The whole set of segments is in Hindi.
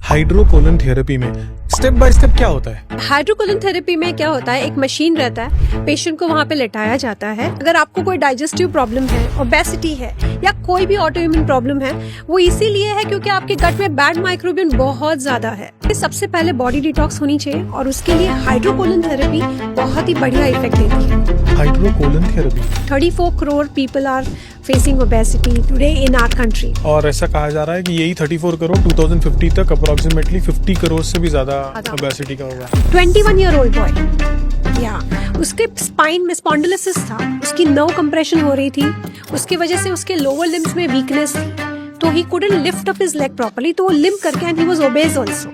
हाइड्रोकोलन थेरेपी में स्टेप बाय स्टेप क्या होता है? हाइड्रोकोलन थेरेपी में क्या होता है, एक मशीन रहता है, पेशेंट को वहाँ पे लेटाया जाता है। अगर आपको कोई डाइजेस्टिव प्रॉब्लम है, ओबेसिटी है या कोई भी ऑटो इम्यून प्रॉब्लम है, वो इसीलिए है क्योंकि आपके गट में बैड माइक्रोबियम बहुत ज्यादा है। सबसे पहले बॉडी डिटॉक्स होनी चाहिए और उसके लिए हाइड्रोकोलन थेरेपी बहुत ही बढ़िया इफेक्ट देती है। Hydrocolon therapy 34 crore people are facing obesity today in our country. और ऐसा कहा जा रहा है कि यही 34 करोड़ 2050 तक अप्रोक्सीमेटली 50 करोड़ से भी ज्यादा ओबेसिटी का होगा। 21 ईयर ओल्ड बॉय, या उसके स्पाइन में स्पॉन्डिलोसिस था, उसकी नर्व कंप्रेशन हो रही थी, उसकी वजह से उसके लोअर लिम्स में वीकनेस थी, तो he couldn't lift up his leg properly, तो वो लिम्प करके, and he was obese also,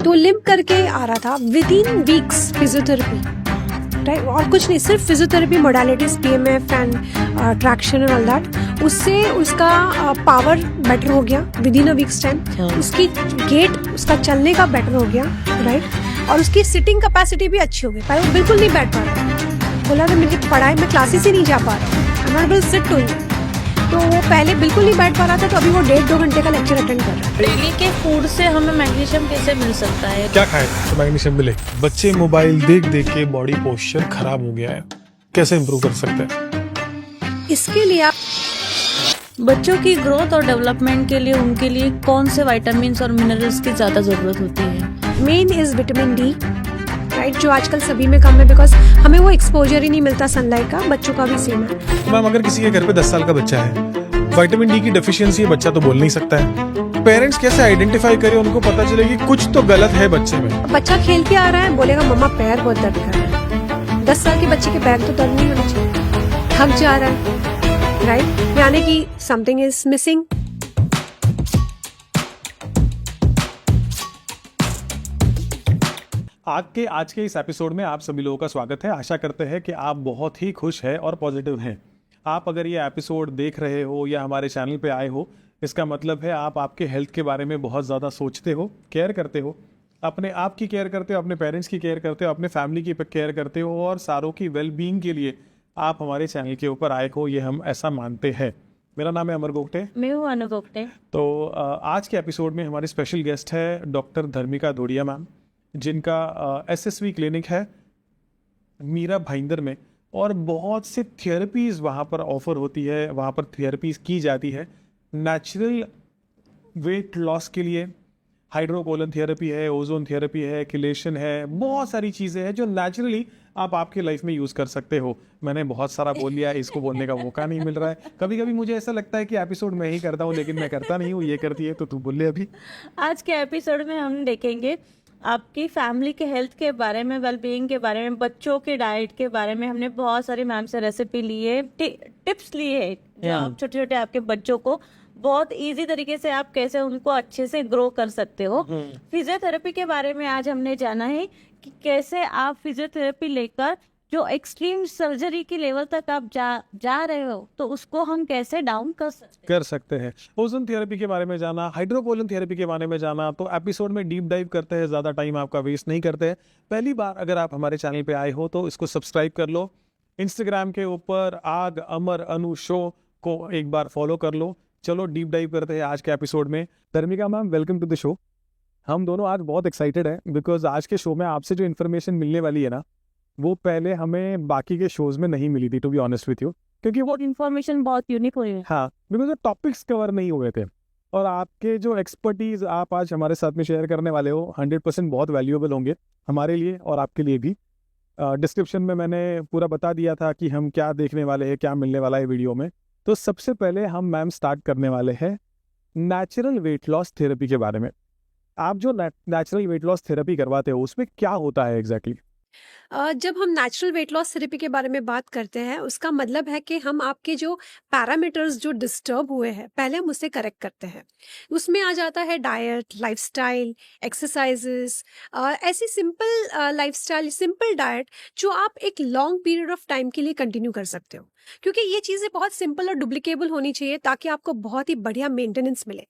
तो लिम्प करके आ रहा था। Within weeks physiotherapy, right, और कुछ नहीं, सिर्फ physiotherapy modalities, PMF and traction and all that, उससे उसका पावर बेटर हो गया within a weeks time, उसकी गेट, उसका चलने का बेटर हो गया, राइट, और उसकी सिटिंग कैपेसिटी भी अच्छी हो गई। पहले वो बिल्कुल नहीं बैठ पा रहा, बोला कि मेरी पढ़ाई में क्लासेस ही नहीं जा पा रहा, आई नॉट एबल सिट टू, तो वो पहले बिल्कुल नहीं बैठ पा रहा था, तो अभी वो 1.5-2 घंटे का लेक्चर अटेंड कर रहा है। डेली के फूड से हमें मैग्नीशियम कैसे मिल सकता है? क्या खाए तो मैग्नीशियम मिले? बच्चे मोबाइल देख देख के बॉडी पोस्चर खराब हो गया है, कैसे इम्प्रूव कर सकते हैं? इसके लिए आप बच्चों की ग्रोथ और डेवलपमेंट के लिए उनके लिए कौन से विटामिन्स और मिनरल्स की ज्यादा जरूरत होती है? Main is vitamin D, right, जो आजकल सभी में कम है, बिकॉज हमें वो एक्सपोजर ही नहीं मिलता सनलाइट का। बच्चों का भी सेम है। तो मैम, अगर किसी के घर पे 10 साल का बच्चा है, विटामिन डी की डेफिशिएंसी है, बच्चा तो बोल नहीं सकता है, पेरेंट्स कैसे आइडेंटिफाई करें, उनको पता चले कि कुछ तो गलत है बच्चे में? बच्चा खेल के आ रहा है, बोलेगा मम्मा पैर बहुत दर्द कर रहा है। 10 साल के बच्चे के पैर तो दर्द नहीं होना चाहिए, थक जा रहा है, राइट, यानी कि समथिंग इज मिसिंग। आज के इस एपिसोड में आप सभी लोगों का स्वागत है। आशा करते हैं कि आप बहुत ही खुश हैं और पॉजिटिव हैं। आप अगर ये एपिसोड देख रहे हो या हमारे चैनल पे आए हो, इसका मतलब है आप आपके हेल्थ के बारे में बहुत ज़्यादा सोचते हो, केयर करते हो, अपने आप की केयर करते हो, अपने पेरेंट्स की केयर करते हो, अपने फैमिली की केयर करते हो, और सारों की वेल बीइंग के लिए आप हमारे चैनल के ऊपर आए हो, ये हम ऐसा मानते हैं। मेरा नाम है अमर गोगटे। मैं हूँ अनु गोगटे। तो आज के एपिसोड में हमारी स्पेशल गेस्ट है डॉक्टर धर्मिका धोड़िया मैम, जिनका एसएसवी क्लिनिक है मीरा भाईंदर में, और बहुत से थेरेपीज़ वहाँ पर ऑफर होती है, वहाँ पर थेरेपीज़ की जाती है नेचुरल वेट लॉस के लिए। हाइड्रोकोलन थेरेपी है, ओजोन थेरेपी है, किलेशन है, बहुत सारी चीज़ें हैं जो नेचुरली आप आपके लाइफ में यूज़ कर सकते हो। मैंने बहुत सारा बोल लिया, इसको बोलने का मौका नहीं मिल रहा है। कभी कभी मुझे ऐसा लगता है कि एपिसोड मैं ही करता हूँ, लेकिन मैं करता नहीं हूँ, ये करती है, तो तू बोल ले अभी। आज के एपिसोड में हम देखेंगे आपकी फैमिली के हेल्थ के बारे में, वेलबीइंग के बारे में, बच्चों के डाइट के बारे में। हमने बहुत सारी मैम से रेसिपी ली है, टिप्स लिए है, जो आप छोटे छोटे आपके बच्चों को बहुत इजी तरीके से आप कैसे उनको अच्छे से ग्रो कर सकते हो। फिजियोथेरेपी के बारे में आज हमने जाना है कि कैसे आप फिजियोथेरेपी लेकर जो एक्सट्रीम सर्जरी की लेवल तक आप जा रहे हो, तो उसको हम कैसे डाउन कर सकते हैं। ओजोन थेरेपी के बारे में जाना, हाइड्रोकोलन थेरेपी के बारे में जाना, तो एपिसोड में डीप डाइव करते हैं, ज़्यादा टाइम आपका वेस्ट नहीं करते हैं। पहली बार अगर आप हमारे चैनल पे आए हो तो इसको सब्सक्राइब कर लो। इंस्टाग्राम के ऊपर आग अमर अनु शो को एक बार फॉलो कर लो। चलो डीप डाइव करते हैं आज के एपिसोड में। Dharmika ma'am, welcome to the show. हम दोनों आज बहुत एक्साइटेड हैं बिकॉज आज के शो में आपसे जो इन्फॉर्मेशन मिलने वाली है ना, वो पहले हमें बाकी के शोज में नहीं मिली थी, to be honest with you, क्योंकि वो इन्फॉर्मेशन बहुत यूनिक हुई है। हाँ, बिकॉज टॉपिक्स कवर नहीं हुए थे, और आपके जो एक्सपर्टीज आप आज हमारे साथ में शेयर करने वाले हो 100% बहुत वैल्यूएबल होंगे हमारे लिए और आपके लिए भी। डिस्क्रिप्शन में मैंने पूरा बता दिया था कि हम क्या देखने वाले हैं, क्या मिलने वाला है वीडियो में। तो सबसे पहले हम मैम स्टार्ट करने वाले हैं नेचुरल वेट लॉस थेरेपी के बारे में। आप जो नेचुरल वेट लॉस थेरेपी करवाते हो, उसमें क्या होता है एग्जैक्टली? जब हम नेचुरल वेट लॉस थेरेपी के बारे में बात करते हैं, उसका मतलब है कि हम आपके जो पैरामीटर्स जो डिस्टर्ब हुए हैं, पहले हम उससे करेक्ट करते हैं। उसमें आ जाता है डाइट, लाइफस्टाइल, एक्सरसाइजेस, ऐसी सिंपल लाइफस्टाइल, सिंपल डाइट जो आप एक लॉन्ग पीरियड ऑफ टाइम के लिए कंटिन्यू कर सकते हो। क्योंकि ये चीज़ें बहुत सिंपल और डुप्लीकेबल होनी चाहिए ताकि आपको बहुत ही बढ़िया मेंटेनेंस मिले।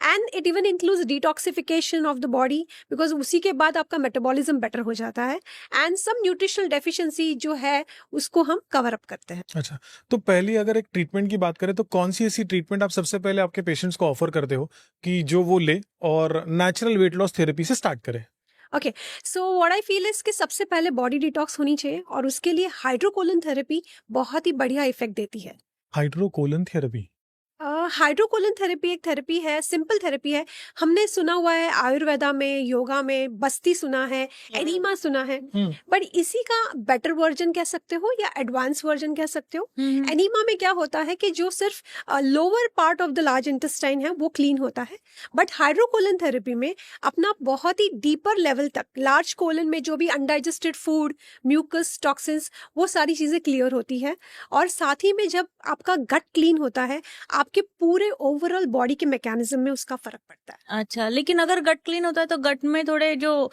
And it even includes detoxification of the body, because उसी के बाद आपका मेटाबॉलिज्म बेटर हो जाता है एंड सम न्यूट्रिशनल डेफिशिएंसी जो है उसको हम कवर अप करते हैं। अच्छा, तो पहली अगर एक ट्रीटमेंट की बात करें तो कौन सी ऐसी ट्रीटमेंट आप सबसे पहले आपके पेशेंट्स को ऑफर करते हो कि जो वो ले और नेचुरल वेट लॉस थेरेपी से स्टार्ट करे? Okay, so what I feel is कि सबसे पहले बॉडी डिटॉक्स होनी चाहिए और उसके लिए हाइड्रोकोलिन थेरेपी बहुत ही बढ़िया इफेक्ट देती है। हाइड्रोकोलिन थेरेपी? हाइड्रोकोलिन थेरेपी एक थेरेपी है, सिंपल थेरेपी है। हमने सुना हुआ है आयुर्वेदा में, योगा में, बस्ती सुना है, एनीमा सुना है, बट इसी का बेटर वर्जन कह सकते हो या एडवांस वर्जन कह सकते हो। एनीमा में क्या होता है कि जो सिर्फ lower part of the large intestine है वो क्लीन होता है, बट हाइड्रोकोलिन थेरेपी में अपना बहुत ही डीपर लेवल तक लार्ज कोलन में जो भी अनडाइजेस्टेड फूड, म्यूकस, टॉक्सिन्स, वो सारी चीजें क्लियर होती है। और साथ ही में जब आपका गट क्लीन होता है आपके पूरे ओवरऑल बॉडी के मैकेनिज्म में उसका फर्क पड़ता है। अच्छा, लेकिन अगर गट क्लीन होता है तो गट में थोड़े जो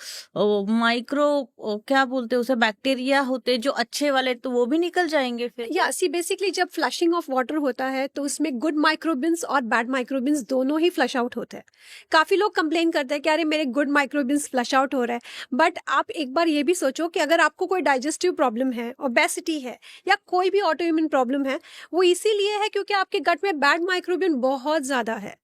माइक्रो क्या बोलते हैं उसे, बैक्टीरिया होते जो अच्छे वाले, तो वो भी निकल जाएंगे फिर? या सी बेसिकली जब फ्लशिंग ऑफ वाटर होता है तो उसमें गुड माइक्रोबिन्स और बैड माइक्रोबिन्स दोनों ही फ्लश आउट होते हैं। काफी लोग कंप्लेन करते हैं कि अरे मेरे गुड माइक्रोबिन्स फ्लश आउट हो रहा है, बट आप एक बार ये भी सोचो कि अगर आपको कोई डाइजेस्टिव प्रॉब्लम है, ओबेसिटी है या कोई भी ऑटो इम्यून प्रॉब्लम है, वो इसीलिए है क्योंकि आपके गट में बैड माइक्रोबियन बहुत ज्यादा है,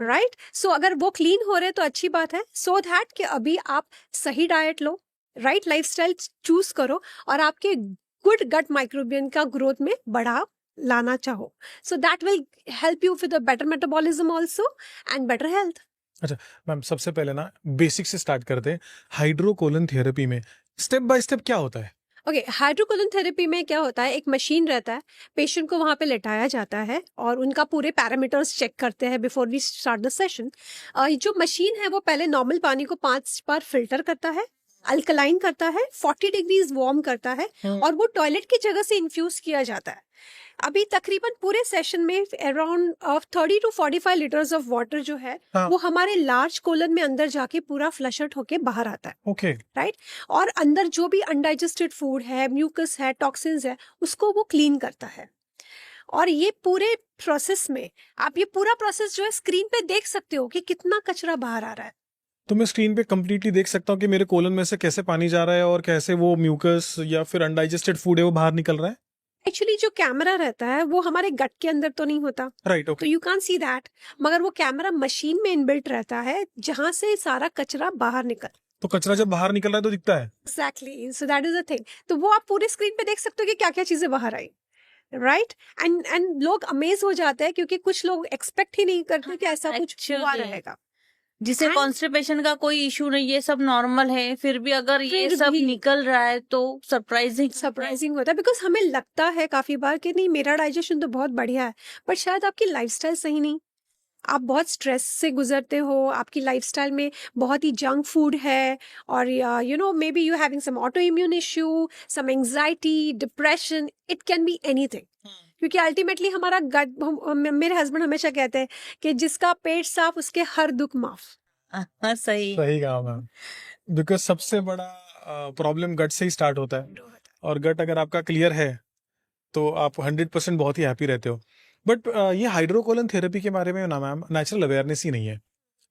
राइट? सो अगर वो क्लीन हो रहे हैं तो अच्छी बात है, सो दैट कि अभी आप सही डाइट लो, राइट लाइफस्टाइल चूज करो और आपके गुड गट माइक्रोबियन का ग्रोथ में बढ़ाव लाना चाहो, so that will help you with a better metabolism also and better health. अच्छा मैम, सबसे पहले ना बेसिक से स्टार्ट करते हैं। हाइड्रोकोलिन थेरेपी में स्टेप बाय स्टेप क्या होता है? ओके, हाइड्रोकोलिन थेरेपी में क्या होता है, एक मशीन रहता है, पेशेंट को वहां पे लेटाया जाता है और उनका पूरे पैरामीटर्स चेक करते हैं before we start the session. जो मशीन है वो पहले नॉर्मल पानी को 5 बार फिल्टर करता है, अल्कलाइन करता है, 40 डिग्रीज वार्म करता है और वो टॉयलेट की जगह से इन्फ्यूज किया जाता है। अभी तकरीबन पूरे सेशन में around 30 to 45 litres of water जो है वो हमारे लार्ज कोलन में अंदर जाके पूरा फ्लश आउट होके बाहर आता है। ओके, राइट, और अंदर जो भी अनडाइजेस्टेड फूड है, म्यूकस है, टॉक्सिन्स है, उसको वो क्लीन करता है। और ये पूरे प्रोसेस में आप ये पूरा प्रोसेस जो है स्क्रीन पे देख सकते हो कि कितना कचरा बाहर आ रहा है। तो मैं स्क्रीन पे कंप्लीटली देख सकता हूँ कि मेरे कोलन में से कैसे पानी जा रहा है और कैसे वो म्यूकस या फिर अनडाइजेस्टेड फूड है वो बाहर निकल रहा है? एक्चुअली जो कैमरा रहता है वो हमारे गट के अंदर तो नहीं होता, राइट, तो okay. You can see that, मगर वो कैमरा मशीन में इनबिल्ट रहता है जहां से सारा कचरा बाहर निकल। तो कचरा जब बाहर निकल रहा है तो दिखता है? Exactly, so that is the thing. तो वो आप पूरे स्क्रीन पे देख सकते हो कि क्या क्या चीजें बाहर आई, राइट? एंड लोग अमेज हो जाते हैं क्योंकि कुछ लोग एक्सपेक्ट ही नहीं करते कि ऐसा कुछ हुआ Actually, रहेगा। जिसे And- कॉन्स्टिपेशन का कोई इशू नहीं, ये सब नॉर्मल है, फिर भी अगर ये फिर सब भी- निकल रहा है तो सरप्राइजिंग होता है, बिकॉज हमें लगता है काफी बार कि नहीं मेरा डाइजेशन तो बहुत बढ़िया है, पर शायद आपकी लाइफस्टाइल सही नहीं, आप बहुत स्ट्रेस से गुजरते हो, आपकी लाइफस्टाइल में बहुत ही जंक फूड है, और you know maybe you having some auto immune issue, some anxiety, depression, it can be anything. क्योंकि अल्टीमेटली हमारा गट, मेरे हस्बैंड हमेशा कहते हैं कि जिसका पेट साफ उसके हर दुख माफ। हाँ, सही। सही कहा मैम, बिकॉज सबसे बड़ा प्रॉब्लम गट से ही स्टार्ट होता है और गट अगर आपका क्लियर है तो आप 100% बहुत ही हैप्पी रहते हो। बट ये हाइड्रोकोलिन थेरेपी के बारे में ना मैम नेचुरल अवेयरनेस ही नहीं है,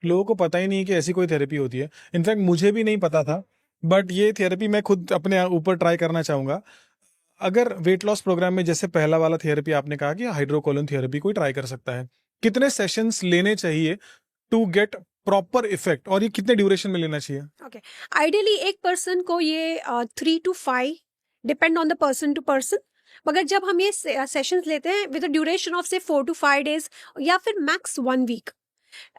लोगों को पता ही नहीं कि ऐसी कोई थेरेपी होती है। इनफैक्ट मुझे भी नहीं पता था, बट ये थेरेपी मैं खुद अपने ऊपर ट्राई करना चाहूँगा। अगर वेट लॉस प्रोग्राम में जैसे पहला वाला थेरेपी आपने कहा कि हाइड्रोकोलिन थेरेपी कोई ट्राई कर सकता है, कितने सेशंस लेने चाहिए टू गेट प्रॉपर इफेक्ट और ये कितने ड्यूरेशन में लेना चाहिए? ओके, आइडियली एक पर्सन को ये 3 to 5 depend on the person to person, मगर जब हम ये सेशंस लेते हैं विद ड्यूरेशन ऑफ से 4 to 5 days या फिर मैक्स 1 वीक,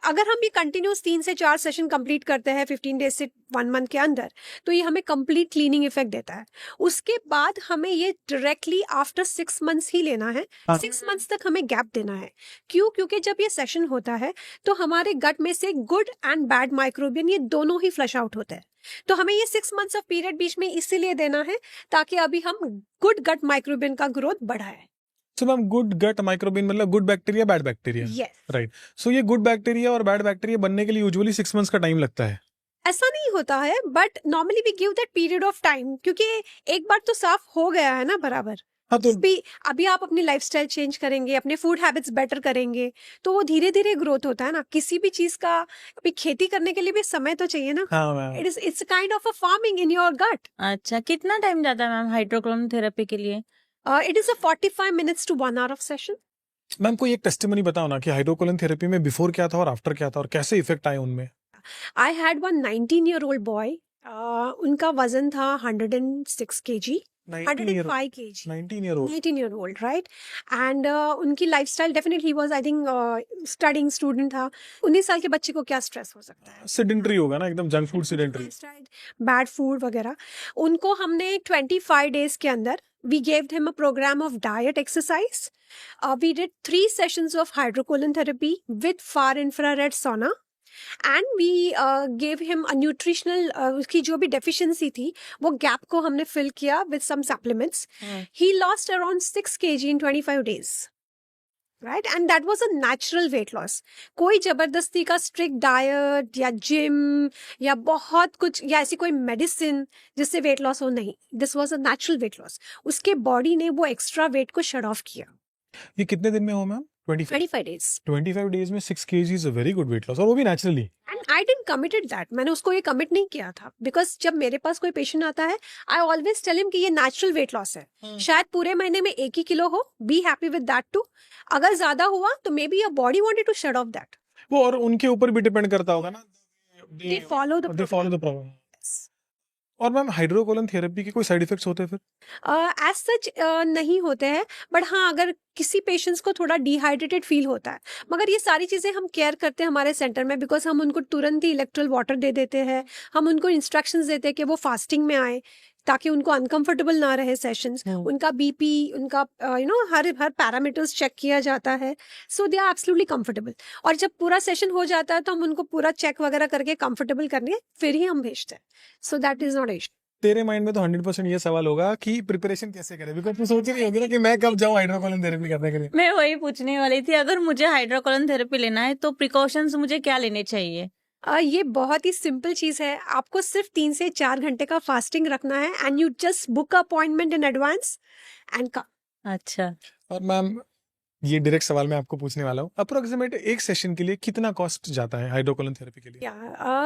अगर हम ये कंटिन्यूस 3 से 4 सेशन कंप्लीट करते हैं 15 डेज से 1 मंथ के अंदर, तो ये हमें कंप्लीट क्लीनिंग इफेक्ट देता है। उसके बाद हमें ये डायरेक्टली आफ्टर 6 मंथ्स ही लेना है, 6 मंथ्स तक हमें गैप देना है। क्यों? क्योंकि जब ये सेशन होता है तो हमारे गट में से गुड एंड बैड माइक्रोबियन ये दोनों ही फ्लश आउट होते हैं, तो हमें ये 6 मंथ्स ऑफ पीरियड बीच में इसीलिए देना है ताकि अभी हम गुड गट माइक्रोबियन का ग्रोथ बढ़ाए। So ma'am good gut microbian मतलब good bacteria bad bacteria? Yes, right. So ये गुड बैक्टीरिया और बैड बैक्टीरिया बनने के लिए यूजुअली 6 मंथ्स का टाइम लगता है? ऐसा नहीं होता है, but normally we give that period of time, क्योंकि एक बार तो साफ हो गया है ना बराबर। हाँ तो अभी आप अपनी लाइफस्टाइल चेंज करेंगे, अपने फूड हैबिट्स बेटर करेंगे, तो वो धीरे धीरे ग्रोथ होता है ना। किसी भी चीज का अभी खेती करने के लिए भी समय तो चाहिए ना। हाँ ma'am, it's kind of a farming in your gut. अच्छा, कितना टाइम जाता है मैम हाइड्रोक्लोन थेरेपी के लिए? It is a 45 minutes to 1 hour of session. Ma'am कोई एक टेस्टिमनी बताओ ना कि हाइड्रोकोलन थेरेपी में बिफोर क्या था और आफ्टर क्या था और कैसे इफेक्ट आए उनमें। I had one 19-year-old boy, उनका वजन था 106 kg, 105 kg, 19-year-old 19-year-old, right? And उनकी लाइफस्टाइल डेफिनेटली ही was, I think, studying student था। 19 साल के बच्चे को क्या स्ट्रेस हो सकता है? सेडेंटरी होगा ना, एकदम junk food sedentary. Bad food वगैरह। उनको हमने 25 days के अंदर we gave him a program of diet, exercise. We did 3 sessions of hydrocolon therapy with far infrared sauna, and we gave him a nutritional, उसकी जो भी deficiency थी वो gap को हमने fill किया with some supplements. He lost around 6 kg in 25 days. Right, and that was a natural weight loss. कोई जबरदस्ती का स्ट्रिक्ट डाइट या जिम या बहुत कुछ या ऐसी कोई मेडिसिन जिससे वेट लॉस हो, नहीं। This was a natural weight loss. उसके बॉडी ने वो एक्स्ट्रा वेट को शट ऑफ किया। ये कितने दिन में हो मैम? 25 days। 25 days में 6 kg is a very good weight loss, और वो भी naturally. And I didn't committed that, मैंने उसको ये कमिट नहीं किया था, बिकॉज जब मेरे पास कोई पेशेंट आता है आई ऑलवेज टेल हिम कि ये नेचुरल वेट लॉस है। शायद पूरे महीने में 1 ही किलो हो, be happy with that too. अगर ज्यादा हुआ तो maybe your body wanted to shut off that. वो और उनके ऊपर भी डिपेंड करता होगा ना, दे फॉलो द प्रॉब्लम। और मैम हाइड्रोकोलन थेरेपी के कोई साइड इफेक्ट्स होते हैं फिर? एज सच नहीं होते हैं, बट हाँ अगर किसी पेशेंट्स को थोड़ा डिहाइड्रेटेड फील होता है, मगर ये सारी चीज़ें हम केयर करते हैं हमारे सेंटर में, बिकॉज हम उनको तुरंत ही इलेक्ट्रल वाटर दे देते हैं। हम उनको इंस्ट्रक्शंस देते हैं कि वो फास्टिंग में आए ताकि उनको अनकंफर्टेबल ना रहे सेशंस। उनका बीपी, उनका हर पैरामीटर्स चेक किया जाता है, सो दे आर एब्सोल्युटली कंफर्टेबल। और जब पूरा सेशन हो जाता है तो हम उनको पूरा चेक वगैरह करके कंफर्टेबल करने फिर ही हम भेजते हैं। सो दैट इज नॉट इशू। तेरे माइंड में तो 100% ये सवाल होगा कि प्रिपरेशन कैसे करें, बिकॉज तू सोच रही होगी ना कि मैं कब जाऊं हाइड्रोकोलन थेरेपी करने के लिए। मैं वही पूछने वाली थी, अगर मुझे हाइड्रोकोलन थेरेपी लेना है तो प्रिकॉशंस मुझे क्या लेने चाहिए? ये बहुत ही सिंपल चीज है। आपको सिर्फ 3 से 4 घंटे का फास्टिंग रखना है, and you just book appointment in advance and come. अच्छा, और मैम ये डायरेक्ट सवाल मैं आपको पूछने वाला हूँ, अप्रोक्सीमेट एक सेशन के लिए कितना कॉस्ट जाता है हाइड्रोकोलन थेरेपी के लिए?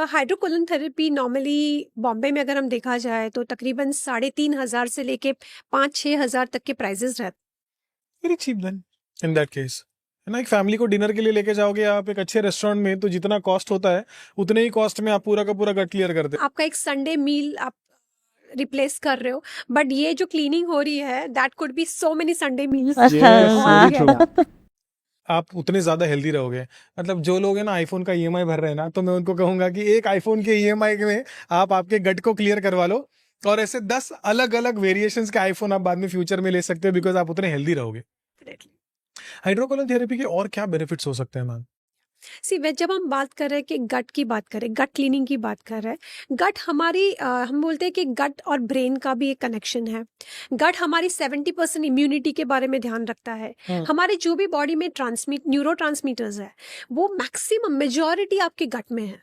हाइड्रोकोलन थेरेपी नॉर्मली बॉम्बे में अगर हम देखा जाए तो तकरीबन 3,500 से लेके 5-6 हज़ार तक के प्राइजेस रहते। Very cheap then in that case, है ना। एक फैमिली को डिनर के लिए लेके जाओगे आप एक अच्छे रेस्टोरेंट में, तो जितना कॉस्ट होता है उतने ही कॉस्ट में आप पूरा का पूरा गट क्लियर कर दे। आपका एक संडे मील आप रिप्लेस कर रहे हो, बट ये जो क्लीनिंग हो रही है that could B so many Sunday meals. आप उतने ज्यादा हेल्दी रहोगे। मतलब जो लोग है ना आईफोन का ईएमआई भर रहे हैं ना, तो मैं उनको कहूंगा कि एक आईफोन के ईएमआई में आप आपके गट को क्लियर करवा लो, और ऐसे 10 अलग अलग वेरिएशंस के आईफोन आप बाद में फ्यूचर में ले सकते हो, बिकॉज आप उतने हेल्दी रहोगे। हाइड्रोकोलन थेरेपी के और क्या बेनिफिट्स हो सकते हैं मैम? जब हम बात कर रहे हैं कि गट की बात करें, गट क्लीनिंग की बात कर रहे हैं, गट हमारी हम बोलते हैं कि गट और ब्रेन का भी एक कनेक्शन है। गट हमारी 70% इम्यूनिटी के बारे में ध्यान रखता है। हमारे जो भी बॉडी में न्यूरो ट्रांसमीटर्स है वो मैक्सिमम मेजॉरिटी आपके गट में है।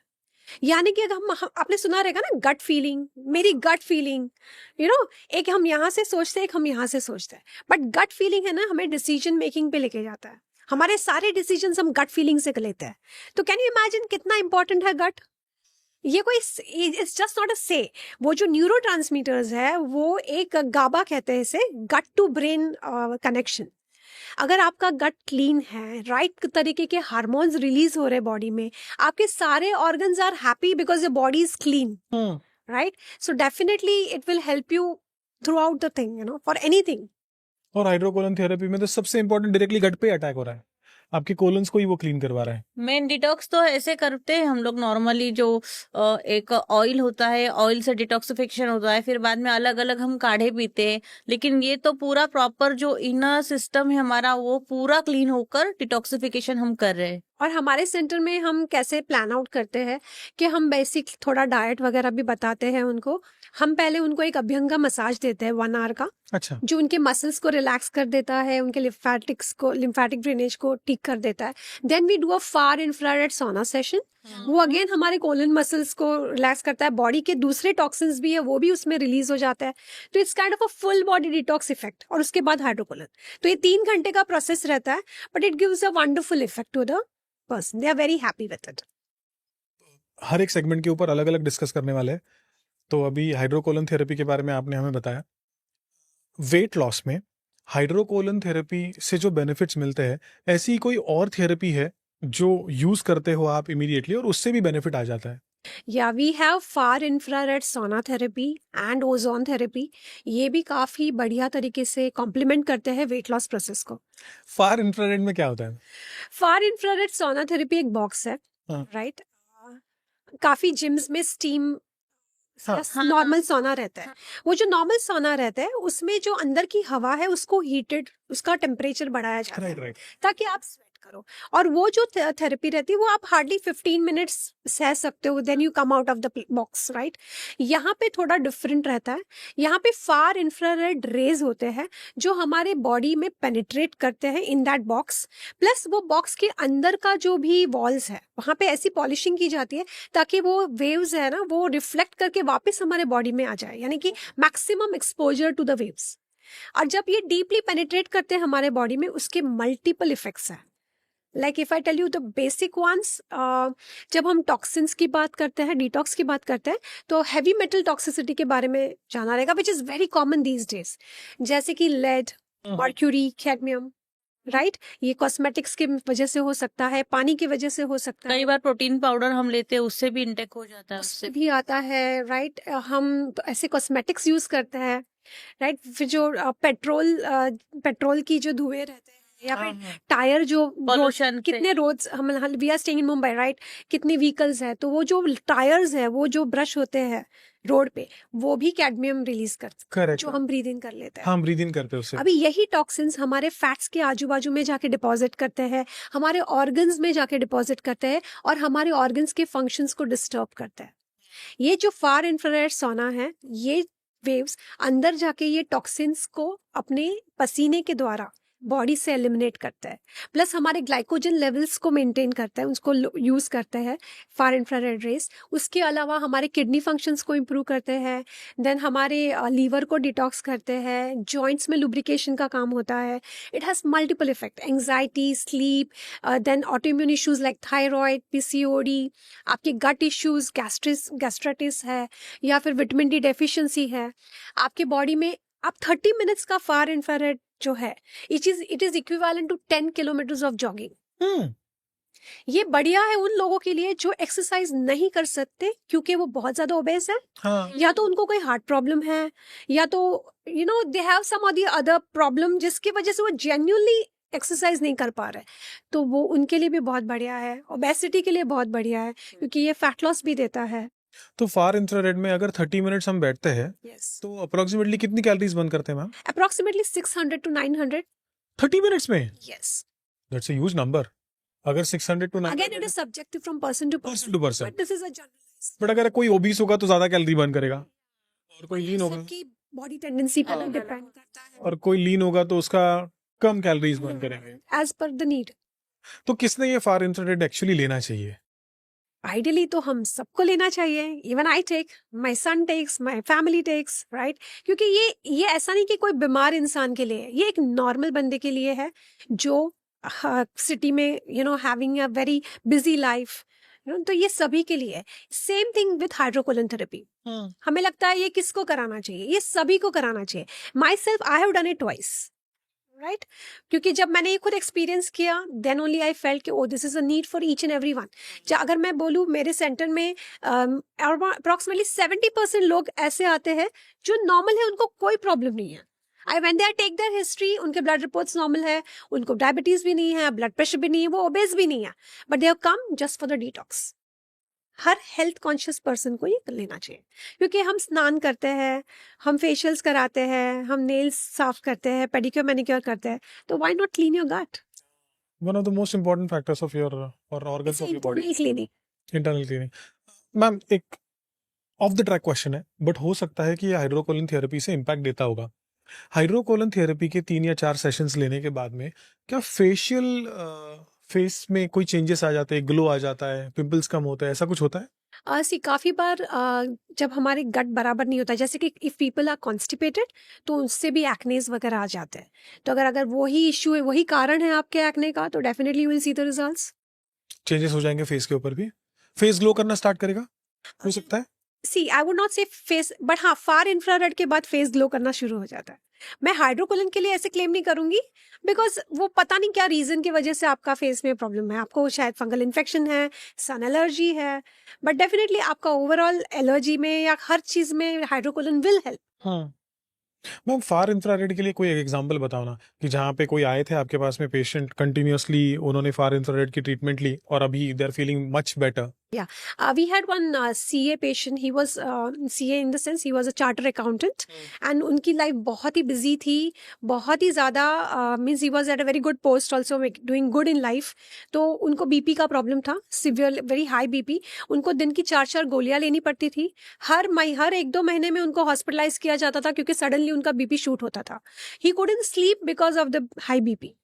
यानी कि अगर हम आपने सुना रहेगा ना गट फीलिंग, मेरी गट फीलिंग, एक हम यहाँ से सोचते हैं, एक हम यहाँ से सोचते हैं, बट गट फीलिंग है ना हमें डिसीजन मेकिंग पे लेके जाता है। हमारे सारे डिसीजंस हम गट फीलिंग से लेते हैं। तो कैन यू इमेजिन कितना इंपॉर्टेंट है गट? ये कोई इट्स जस्ट नॉट अ से। वो जो न्यूरो ट्रांसमीटर्स है वो एक गाबा कहते हैं इसे, गट टू ब्रेन कनेक्शन। अगर आपका गट क्लीन है, राइट तरीके के हार्मोन्स रिलीज हो रहे बॉडी में, आपके सारे organs are happy because your body is clean, right? So definitely it will help you throughout the thing, for anything. और हाइड्रोकोलन थेरेपी में तो सबसे इंपॉर्टेंट डायरेक्टली गट पे अटैक हो रहा है, आपके कोलन्स को ही वो क्लीन करवा रहा है। मेन डिटॉक्स तो ऐसे करते हैं हम लोग नॉर्मली, जो एक ऑयल होता है, ऑयल से डिटॉक्सिफिकेशन होता है, फिर बाद में अलग अलग हम काढ़े पीते हैं, लेकिन ये तो पूरा प्रॉपर जो इनर सिस्टम है हमारा वो पूरा क्लीन होकर डिटॉक्सिफिकेशन हम कर रहे हैं। और हमारे सेंटर में हम कैसे प्लान आउट करते हैं कि हम बेसिक थोड़ा डाइट वगैरह भी बताते हैं उनको। हम पहले उनको एक अभ्यंगा मसाज देते हैं 1 आवर का, अच्छा, जो उनके मसल्स को रिलैक्स कर देता है, उनके लिम्फेटिक ड्रेनेज को ठीक कर देता है। Then we do a far infrared sauna session, वो अगेन हमारे कोलन मसल्स को रिलैक्स करता है, बॉडी के दूसरे टॉक्सिन्स भी है वो भी उसमें रिलीज हो जाता है। तो it's kind of a full body detox effect. और उसके बाद हाइड्रोकोलन। तो ये 3 घंटे का प्रोसेस रहता है, but it gives a wonderful effect to the person, they are very happy with it. हर एक सेगमेंट के ऊपर अलग अलग डिस्कस करने वाले हैं। तो अभी हाइड्रोकोलन थेरेपी के बारे में आपने हमें बताया। वेट लॉस में हाइड्रोकोलन थेरेपी से जो बेनिफिट्स मिलते हैं, ऐसी कोई और थेरेपी है जो यूज करते हो आप इमीडिएटली और उससे भी बेनिफिट आ जाता है? या वी हैव फार इंफ्रारेड सोना थेरेपी एंड ओजोन थेरेपी। ये भी काफी बढ़िया तरीके से कॉम्प्लीमेंट करते हैं वेट लॉस प्रोसेस को। फार इंफ्रारेड में क्या होता है? फार इंफ्रारेड सोना थेरेपी एक बॉक्स है, हाँ। राइट। काफी जिम्स में स्टीम हाँ। नॉर्मल सोना रहता है। वो जो नॉर्मल सोना रहता है उसमें जो अंदर की हवा है उसको हीटेड, उसका टेम्परेचर बढ़ाया जाता राइट है राइट। ताकि आप स्वेट करो। और वो जो थेरेपी रहती है वो आप हार्डली 15 मिनट्स सह सकते हो, then you come out of the box, right. यहाँ पे थोड़ा डिफरेंट रहता है। यहाँ पे फार इंफ्रारेड रेज होते हैं जो हमारे बॉडी में पेनिट्रेट करते हैं इन दैट बॉक्स। प्लस वो बॉक्स के अंदर का जो भी वॉल्स है वहाँ पे ऐसी पॉलिशिंग की जाती है ताकि वो वेव्स है ना वो रिफ्लेक्ट करके वापस हमारे बॉडी में आ जाए, यानी कि maximum exposure to the waves. और जब ये डीपली पेनिट्रेट करते हैं हमारे बॉडी में, उसके मल्टीपल इफेक्ट्स हैं। Like if I tell you the basic ones, जब हम टॉक्सिन्स की बात करते हैं, डिटॉक्स की बात करते हैं, तो हैवी मेटल टॉक्सिसिटी के बारे में जाना रहेगा, which is very common these days, जैसे कि लेड, मर्क्यूरी, कैडमियम, राइट। ये कॉस्मेटिक्स की वजह से हो सकता है, पानी की वजह से हो सकता है, कई बार प्रोटीन पाउडर हम लेते हैं उससे भी इंटेक हो जाता है, उससे भी आता है, राइट। हम तो ऐसे कॉस्मेटिक्स यूज करते हैं, राइट। फिर जो पेट्रोल की जो धुएं रहते हैं, या फिर टायर जो Pollution कितने रोड्स, हम we are staying in Mumbai, right. कितनी व्हीकल्स है, तो वो जो टायर्स है, वो जो ब्रश होते हैं रोड पे, वो भी कैडमियम रिलीज करते हैं, करेक्ट। जो हम ब्रीद इन कर लेते हैं। हाँ, ब्रीद इन करते हैं उससे। अभी यही टॉक्सिन्स हमारे फैट्स के आजू बाजू में जाके डिपॉजिट करते हैं, हमारे ऑर्गन्स में जाके डिपॉजिट करते हैं और हमारे ऑर्गन्स के फंक्शंस को डिस्टर्ब करते हैं। ये जो फार इंफ्रारेड सोना है, ये वेव्स अंदर जाके ये टॉक्सिन्स को अपने पसीने के द्वारा बॉडी से एलिमिनेट करता है। प्लस हमारे ग्लाइकोजन लेवल्स को मेंटेन करता है, उसको यूज करते हैं फार इंफ्रारेड रेस। उसके अलावा हमारे किडनी फंक्शंस को इम्प्रूव करते हैं, देन हमारे लीवर को डिटॉक्स करते हैं, जॉइंट्स में लुब्रिकेशन का काम होता है। It has multiple effect, anxiety, sleep, then autoimmune issues like thyroid, PCOD, आपके गट इश्यूज, गैस्ट्राइटिस है, या फिर विटामिन डी डेफिशिएंसी है आपके बॉडी में। आप 30 मिनट्स का फार इंफ्रारेड जो है, it is equivalent to 10 kilometres of jogging. ये बढ़िया है उन लोगों के लिए जो एक्सरसाइज नहीं कर सकते क्योंकि वो बहुत ज्यादा ओबेस है, हाँ। या तो उनको कोई हार्ट प्रॉब्लम है, या तो you know they have some other problem जिसकी वजह से वो जेन्युइनली एक्सरसाइज नहीं कर पा रहे। तो वो उनके लिए भी बहुत बढ़िया है, ओबेसिटी के लिए बहुत बढ़िया है क्योंकि ये फैट लॉस भी देता है। तो फार इंफ्रारेड में अगर 30 मिनट्स हम बैठते हैं, Yes. तो अप्रोक्सीमेटली कितनी कैलोरीज बर्न करते हैं मैम? Approximately 600 to 900. 30 मिनट्स में? Yes. That's a huge number. अगर 600 to 900, Again, it is subjective from person to person. Person to person. But this is a generalized. But अगर कोई ओबीस होगा तो ज्यादा कैलोरी बर्न करेगा, और कोई लीन होगा, सबकी बॉडी टेंडेंसी पर डिपेंड करता है, और कोई लीन होगा तो उसका कम कैलोरीज बर्न करेंगे। As per the need. तो किसने ये फार इंफ्रारेड एक्चुअली लेना चाहिए? आइडियली तो हम सबको लेना चाहिए। Even I take, my son takes, my family takes, right. क्योंकि ये ऐसा नहीं कि कोई बीमार इंसान के लिए है, ये एक नॉर्मल बंदे के लिए है जो सिटी में having a very busy life, तो ये सभी के लिए है। Same thing with hydrocolon therapy. हमें लगता है ये किसको कराना चाहिए, ये सभी को कराना चाहिए। My self I have done it twice, right. क्योंकि जब मैंने ये खुद एक्सपीरियंस किया, देन ओनली आई फेल्ट कि oh this is a need for each and every one. अगर मैं बोलूँ मेरे सेंटर में अप्रोक्सीमेटली 70% लोग ऐसे आते हैं जो नॉर्मल है, उनको कोई प्रॉब्लम नहीं है। I when they take their history, उनके ब्लड रिपोर्ट्स नॉर्मल है, उनको डायबिटीज भी नहीं है, ब्लड प्रेशर भी नहीं है, वो ओबेस भी नहीं है, but they have come just for the detox. Her health conscious person को ये लेना चाहिए, क्योंकि हम स्नान करते हैं, हम फेशियल्स कराते हैं, हम नेल्स साफ करते हैं, पेडिक्योर मैनिक्योर करते हैं, तो why not clean your gut. One of the most important factors of your और organs of your body, internal cleaning. Internal cleaning. Ma'am एक ऑफ द ट्रैक क्वेश्चन है, बट हो सकता है कि ये हाइड्रोकोलिन थेरेपी से इम्पैक्ट देता होगा। हाइड्रोकोलिन थेरेपी के 3 या 4 सेशंस लेने के बाद में क्या फेशियल फेस में कोई चेंजेस आ जाते हैं, ग्लो आ जाता है, पिंपल्स कम होते हैं, ऐसा कुछ होता है? सी काफ़ी बार जब हमारे गट बराबर नहीं होता, जैसे कि इफ़ पीपल आर कॉन्स्टिपेटेड तो उससे भी एक्नेस वगैरह आ जाते हैं। तो अगर अगर वही इश्यू है, वही कारण है आपके एक्ने का, तो definitely you will see the results. Changes हो जाएंगे फेस के ऊपर भी, फेस ग्लो करना स्टार्ट करेगा, हो सकता है। सी आई वुड नॉट से फेस, बट हाँ फार इंफ्रारेड के बाद फेस ग्लो करना शुरू हो जाता है। मैं हाइड्रोकोलिन के लिए ऐसे क्लेम नहीं करूंगी, बिकॉज वो पता नहीं क्या रीजन की वजह से आपका फेस में प्रॉब्लम है, आपको शायद फंगल इन्फेक्शन है, सन एलर्जी है, बट डेफिनेटली आपका ओवरऑल एलर्जी में या हर चीज में हाइड्रोकोलिन विल हेल्प। हाँ मैम, फार इंफ्रारेड के लिए कोई एक एग्जांपल बताओ ना, कि जहाँ पे कोई आए थे आपके पास में पेशेंट, कंटिन्यूअसली उन्होंने फार इंफ्रारेड की ट्रीटमेंट ली और अभी they are feeling much better. We had one CA patient. He was CA in the sense he was a chartered accountant, and उनकी लाइफ बहुत ही बिजी थी, बहुत ही ज़्यादा means he was at a very good post also, doing good in life. तो उनको बीपी का प्रॉब्लम था, सिवियर वेरी हाई बीपी। उनको दिन की 4-4 गोलियां लेनी पड़ती थी, हर 1-2 महीने में उनको हॉस्पिटलाइज किया जाता था क्योंकि सडनली उनका बीपी शूट होता था। ही couldn't sleep because of the high BP.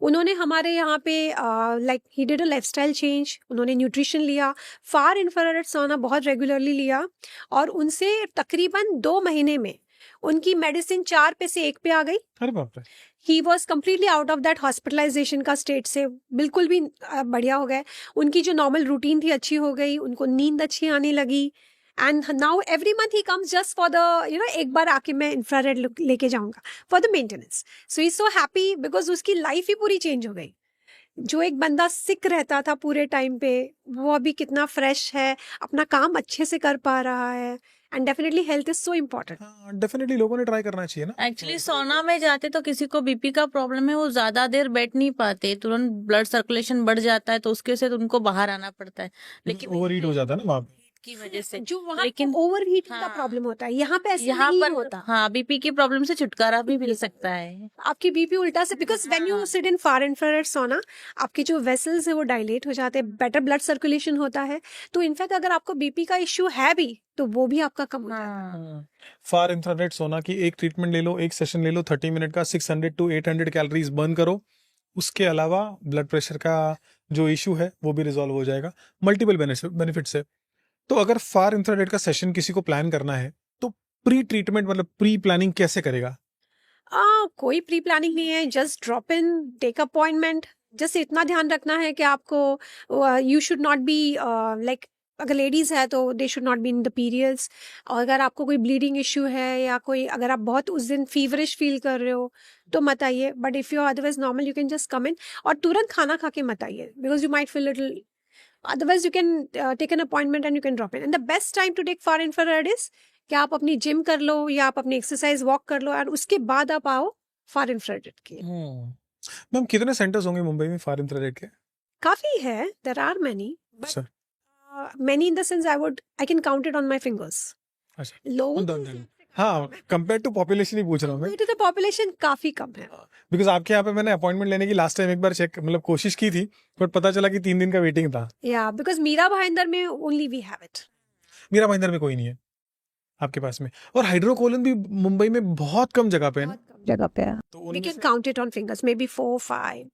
उन्होंने हमारे यहाँ पे like he did a lifestyle change, उन्होंने न्यूट्रिशन लिया, फार इंफ्रारेड सोना बहुत रेगुलरली लिया, और उनसे तकरीबन 2 महीने में उनकी मेडिसिन 4 पे से 1 पे आ गई। अरे बाप रे। He was completely out of that hospitalisation का स्टेट से बिल्कुल भी बढ़िया हो गए। उनकी जो नॉर्मल रूटीन थी अच्छी हो गई, उनको नींद अच्छी आने लगी, and now every month he comes just for the एक बार आके मैं इंफ्रारेड लेके जाऊंगा for the maintenance. So he so happy because उसकी लाइफ ही पूरी चेंज हो गई। जो एक बंदा सिक रहता था पूरे टाइम पे, वो अभी कितना फ्रेश है, अपना काम अच्छे से कर पा रहा है, and definitely health is so important. Definitely लोगों ने ट्राई करना चाहिए ना। एक्चुअली सोना में जाते तो किसी को बीपी का प्रॉब्लम है, वो ज्यादा देर बैठ नहीं पाते, तुरंत ब्लड सर्कुलेशन बढ़ जाता है, तो उसके से उनको बाहर आना पड़ता है। लेकिन ओवरहीट हो जाता है ना वहाँ पे की वजह से जो वहाँ लेकिन ओवरहीटिंग का हाँ, प्रॉब्लम होता है, यहाँ पे ऐसा यहाँ नहीं पर होता। हाँ बीपी की प्रॉब्लम से छुटकारा भी मिल सकता है। आपकी बीपी उल्टा से, because when you sit in far infrared सोना, आपके जो वेसल्स है वो डायलेट हो जाते हैं, बेटर ब्लड सर्कुलेशन होता है, तो इनफैक्ट अगर आपको बीपी का इश्यू है भी तो वो भी आपका कम हो जाता है। हाँ, फार इंफ्रारेड सोना की एक ट्रीटमेंट ले लो, एक सेशन ले लो 30 मिनट का, 600 to 800 कैलोरीज बर्न करो। उसके अलावा ब्लड प्रेशर का जो इशू है वो भी रिजॉल्व हो जाएगा, मल्टीपल बेनिफिट्स है। तो अगर फार इंफ्रारेड का सेशन किसी को प्लान करना है तो प्री ट्रीटमेंट मतलब प्री प्लानिंग कैसे करेगा? कोई प्री प्लानिंग नहीं है, just drop in, take appointment. Just इतना ध्यान रखना है कि आपको you should not be like, अगर लेडीज है तो they should not be in the periods, और अगर आपको कोई ब्लीडिंग इश्यू है या कोई, अगर आप बहुत उस दिन फीवरिश फील कर रहे हो तो मत आइए, but if you otherwise normal you can just come in, और तुरंत खाना खा के मत आइए, because you might feel little, otherwise you can take an appointment and you can drop in, and the best time to take far infrared is कि आप अपनी जिम कर लो या आप अपनी एक्सरसाइज वॉक कर लो, और उसके बाद आप आओ फार इंफ्रारेड के। मैम कितने सेंटर्स होंगे मुंबई में फार इंफ्रारेड के? काफी है, देयर आर मेनी, अच्छा many in the sense I can count it on my fingers. अच्छा लोगों हाँ, कंपेयर टू पॉपुलेशन ही पूछ रहा हूँ मैं, तो पॉपुलेशन काफी कम है। बिकॉज आपके यहाँ पे मैंने अपॉइंटमेंट लेने की लास्ट टाइम एक बार चेक मतलब कोशिश की थी, बट पता चला कि 3 दिन का वेटिंग था। या बिकॉज मीरा भाईंदर में only we have it. Mira Bhayandar में कोई नहीं है आपके पास में, और हाइड्रोकोलिन भी मुंबई में बहुत कम जगह पे है ना, जगह पे है, तो वी उनमें can say- count it on fingers, may be 4-5।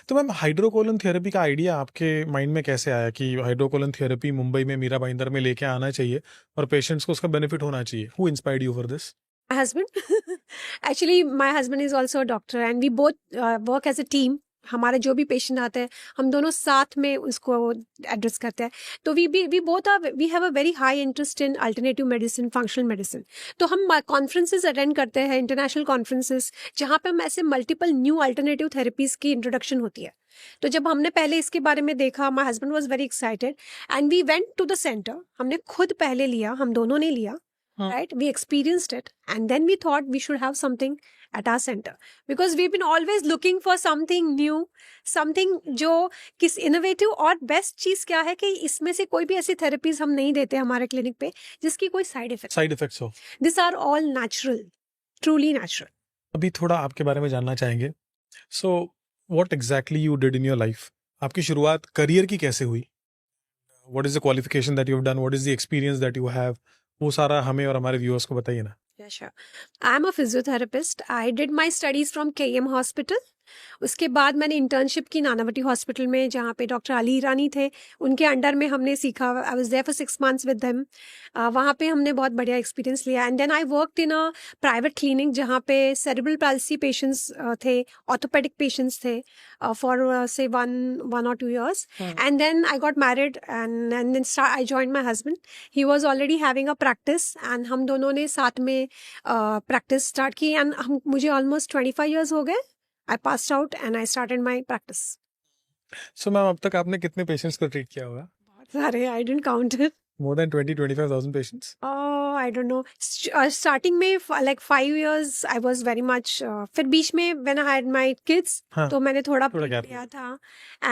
तो मैम हाइड्रोकोलिन थेरेपी का आइडिया आपके माइंड में कैसे आया कि हाइड्रोकोलिन थेरेपी मुंबई में मीरा भाईंदर में लेके आना चाहिए और पेशेंट्स को उसका बेनिफिट होना चाहिए? Who inspired you for this? My husband. Actually, my husband is also a doctor, and we both work as a team. हमारे जो भी पेशेंट आते हैं हम दोनों साथ में उसको एड्रेस करते हैं। तो we both are, we have a very high interest in alternative medicine, functional medicine. तो हम कॉन्फ्रेंसेस अटेंड करते हैं, इंटरनेशनल कॉन्फ्रेंसेस, जहाँ पे हम ऐसे मल्टीपल न्यू अल्टरनेटिव थेरेपीज की इंट्रोडक्शन होती है। तो जब हमने पहले इसके बारे में देखा, my husband was very excited and we went to the centre. हमने खुद पहले लिया, हम दोनों ने लिया, right? We experienced it, and then we thought we should have something at our center, because we've been always looking for something new, something जो किस innovative, और best चीज क्या है कि इसमें से कोई भी ऐसी therapies हम नहीं देते हमारे क्लिनिक पे जिसकी कोई साइड इफेक्ट्स हो। These are all natural, truly natural. अभी थोड़ा आपके बारे में जानना चाहेंगे। So what exactly you did in your life? आपकी शुरुआत करियर की कैसे हुई? What is the qualification that you have done? What is the experience that you have? वो सारा हमें और हमारे व्यूअर्स को बताइए ना. Yeah, sure. I'm a physiotherapist. I did my studies from KM Hospital. उसके बाद मैंने इंटर्नशिप की नानावटी हॉस्पिटल में, जहाँ पे डॉक्टर अली ईरानी थे, उनके अंडर में हमने सीखा. I was there for 6 months with them. वहाँ पे हमने बहुत बढ़िया एक्सपीरियंस लिया. And then I worked in a private clinic जहाँ पे सेरेब्रल पैल्सी पेशेंट्स थे, ऑर्थोपेडिक पेशेंट्स थे, for say 1 or 2 years. And then I got married and then I joined my husband. He was already having a practice and हम दोनों ने साथ में प्रैक्टिस स्टार्ट की. एंड मुझे ऑलमोस्ट 25 years हो गए. I passed out and I started my practice. So ma'am, अब तक आपने कितने पेशेंट्स को ट्रीट किया होगा? Sorry, I didn't count it. More than 20-25,000 patients. Oh, I don't know. Starting में like 5 years I was very much. फिर बीच में when I had my kids, हाँ, तो मैंने थोड़ा थोड़ा break gap लिया था.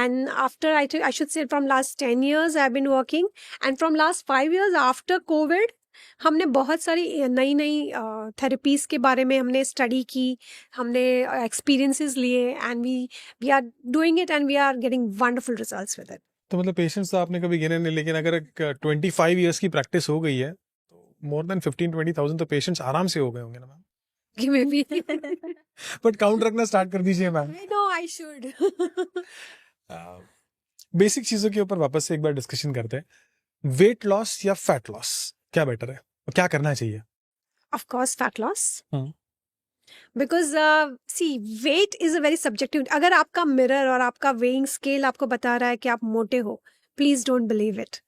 And after I should say from last 10 years I've been working. And from last 5 years after COVID, हमने बहुत सारी नई नई थेरेपीज के बारे में हमने स्टडी की, हमने एक्सपीरियंसेस लिए, and we are doing it and we are getting wonderful results with it. तो मतलब पेशेंट्स तो आपने कभी गिने नहीं, लेकिन अगर 25 इयर्स की प्रैक्टिस हो गई है तो मोर देन 15-20,000 तो पेशेंट्स आराम से हो गए होंगे ना ma'am? May be. But count रखना स्टार्ट कर दीजिए ma'am. I know I should. Basic चीजों के ऊपर वापस से एक बार डिस्कशन करते हैं. वेट लॉस या फैट लॉस, क्या बेटर है और क्या करना चाहिए? Of course, fat loss. Hmm. Because see, weight is a very subjective. अगर आपका मिरर और आपका weighing scale आपको बता रहा है कि आप मोटे हो, please don't believe it.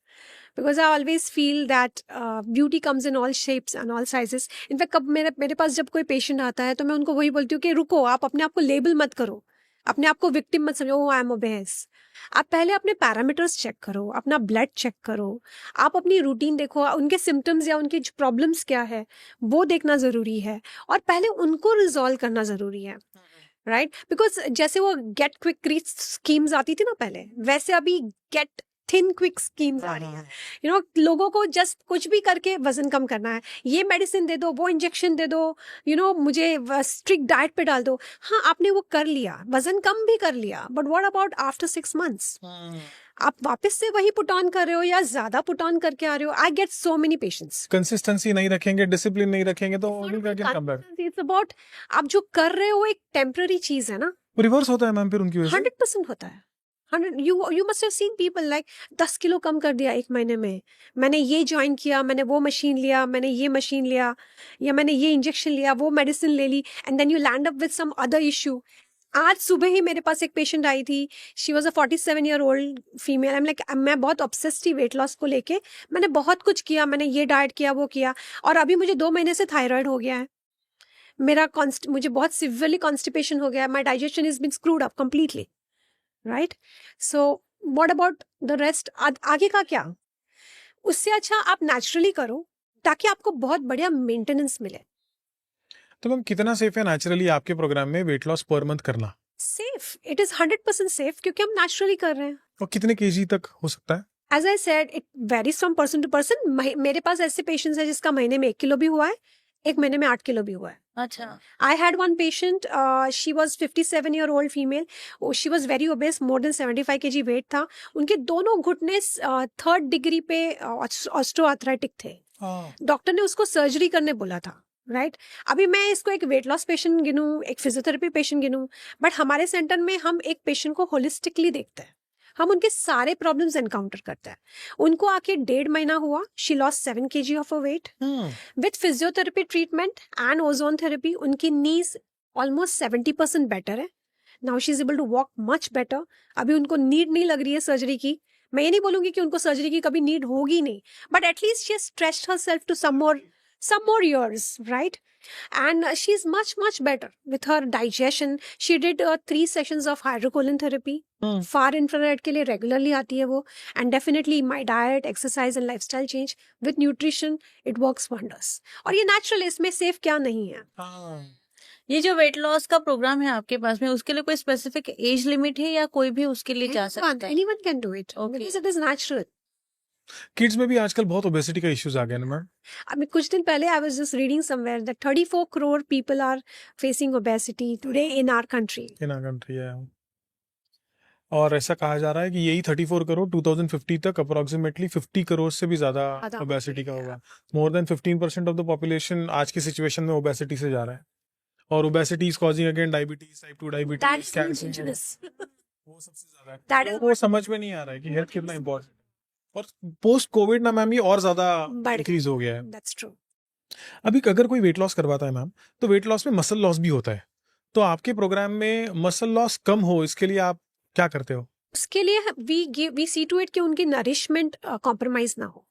Because I always feel that beauty comes in all shapes and all sizes. In fact, कब मेरे पास जब कोई पेशेंट आता है तो मैं उनको वही बोलती हूँ कि रुको, आप अपने आप को लेबल मत करो, अपने आप को विक्टिम मत समझो. I am obese. आप पहले अपने पैरामीटर्स चेक करो, अपना ब्लड चेक करो, आप अपनी रूटीन देखो, उनके सिम्टम्स या उनकी प्रॉब्लम्स क्या है वो देखना ज़रूरी है, और पहले उनको रिजॉल्व करना ज़रूरी है. राइट? बिकॉज जैसे वो गेट क्विक स्कीम्स आती थी ना पहले, वैसे अभी गेट थिन क्विक स्कीम्स आ रही है. लोगों को जस्ट कुछ भी करके वजन कम करना है. ये मेडिसिन दे दो, वो इंजेक्शन दे दो, मुझे स्ट्रिक्ट डाइट पे डाल दो. हाँ, आपने वो कर लिया, वजन कम भी कर लिया, but what about after 6 months? आप वापस से वही पुट ऑन कर रहे हो या ज्यादा पुट ऑन करके आ रहे हो. I get so many patients. Consistency नहीं रखेंगे, डिसिप्लिन नहीं रखेंगे तो इट्स अबाउट आप जो कर रहे हो एक टेम्पररी चीज है ना. रिवर्स होता है मैम फिर उनकी वजह से. 100% होता है. 100. You must have seen people like 10 kilo कम कर दिया 1 महीने में. मैंने ये ज्वाइन किया, मैंने वो मशीन लिया, मैंने ये मशीन लिया, या मैंने ये इंजेक्शन लिया, वो मेडिसिन ले ली, and then you land up with some other issue. आज सुबह ही मेरे पास एक पेशेंट आई थी. She was a 47-year-old female. I am like, मैं बहुत ऑब्सेस्ड थी वेट लॉस को लेके. मैंने बहुत कुछ किया, मैंने ये डाइट किया, वो किया, और अभी मुझे 2 महीने से थायराइड हो गया है. मुझे बहुत सिवियरली कॉन्स्टिपेशन हो गया है. My digestion is been screwed up completely. Right? So what about the rest? आगे का क्या? उससे अच्छा आप नेचुरली करो ताकि आपको बहुत बढ़िया मेंटेनेंस मिले. तो मैम कितना सेफ है नेचुरली आपके प्रोग्राम में वेट लॉस पर मंथ करना? सेफ, इट इज 100% सेफ, क्योंकि हम नेचुरली कर रहे हैं. और कितने केजी तक हो सकता है? As I said, it varies from person to person. मेरे पास ऐसे पेशेंट्स हैं जिसका महीने में 1 किलो भी हुआ है, 1 महीने में 8 किलो भी हुआ है. अच्छा. I had one patient, she was 57-year-old female. She was very obese, more than 75 kg weight था. उनके दोनों घुटने 3rd डिग्री पे ऑस्टियोआर्थराइटिक थे. डॉक्टर ने उसको सर्जरी करने बोला था. राइट? अभी मैं इसको एक वेट लॉस पेशेंट गिनूं, एक फिजियोथेरेपी पेशेंट गिनूं, बट हमारे सेंटर में हम एक पेशेंट को होलिस्टिकली देखते हैं. हम उनके सारे प्रॉब्लम्स एनकाउंटर करते हैं. उनको आके 1.5 महीना हुआ, she lost 7 kg of a weight. With physiotherapy treatment and ozone therapy उनकी नीज ऑलमोस्ट 70% बेटर है. Now she is able to walk much better. अभी उनको नीड नहीं लग रही है सर्जरी की. मैं ये नहीं बोलूंगी कि उनको सर्जरी की कभी नीड होगी नहीं, but at least she has stretched herself to some more years, right? And she's much better with her digestion. She did 3 sessions of hydrocolon therapy. Far infrared के लिए regularly आती है वो. And definitely my diet, exercise and lifestyle change with nutrition, it works wonders. और ये natural है, इसमें safe क्या नहीं है. ये जो वेट लॉस का प्रोग्राम है आपके पास में, उसके लिए कोई स्पेसिफिक एज लिमिट है या कोई भी उसके लिए जा सकता है? Anyone can do it. Okay. Because it is natural. Kids में भी आजकल बहुत ओबेसिटी का इश्यूज आ गए ना मैम. अभी कुछ दिन पहले I was just reading somewhere that 34 crore people are facing obesity today in our country. In our country है. और ऐसा कहा जा रहा है कि यही 34 करोड़ 2050 तक अप्रोक्सीमेटली 50 करोड़ से भी ज्यादा ज़्यादा ओबेसिटी का होगा। More than 15% of the population आज की सिचुएशन में ओबेसिटी से जा रहा है। और obesity is causing again diabetes, type 2 diabetes, That's cancer, dangerous. वो सबसे ज्यादा है। That तो is वो समझ में नहीं आ रहा है कि हेल्थ कितना इंपॉर्टेंट। और पोस्ट कोविड ना मैम ये और ज्यादा बढ़ इंक्रीज हो गया है। That's true. अभी अगर कोई वेट लॉस करवाता है मैम, तो वेट लॉस में मसल लॉस भी होता है। तो आपके प्रोग्राम में मसल लॉस कम हो, इसके लिए आप क्या करते हो? उसके लिए वी सी टू इट कि उनकी नरिशमेंट कॉम्प्रोमाइज ना हो।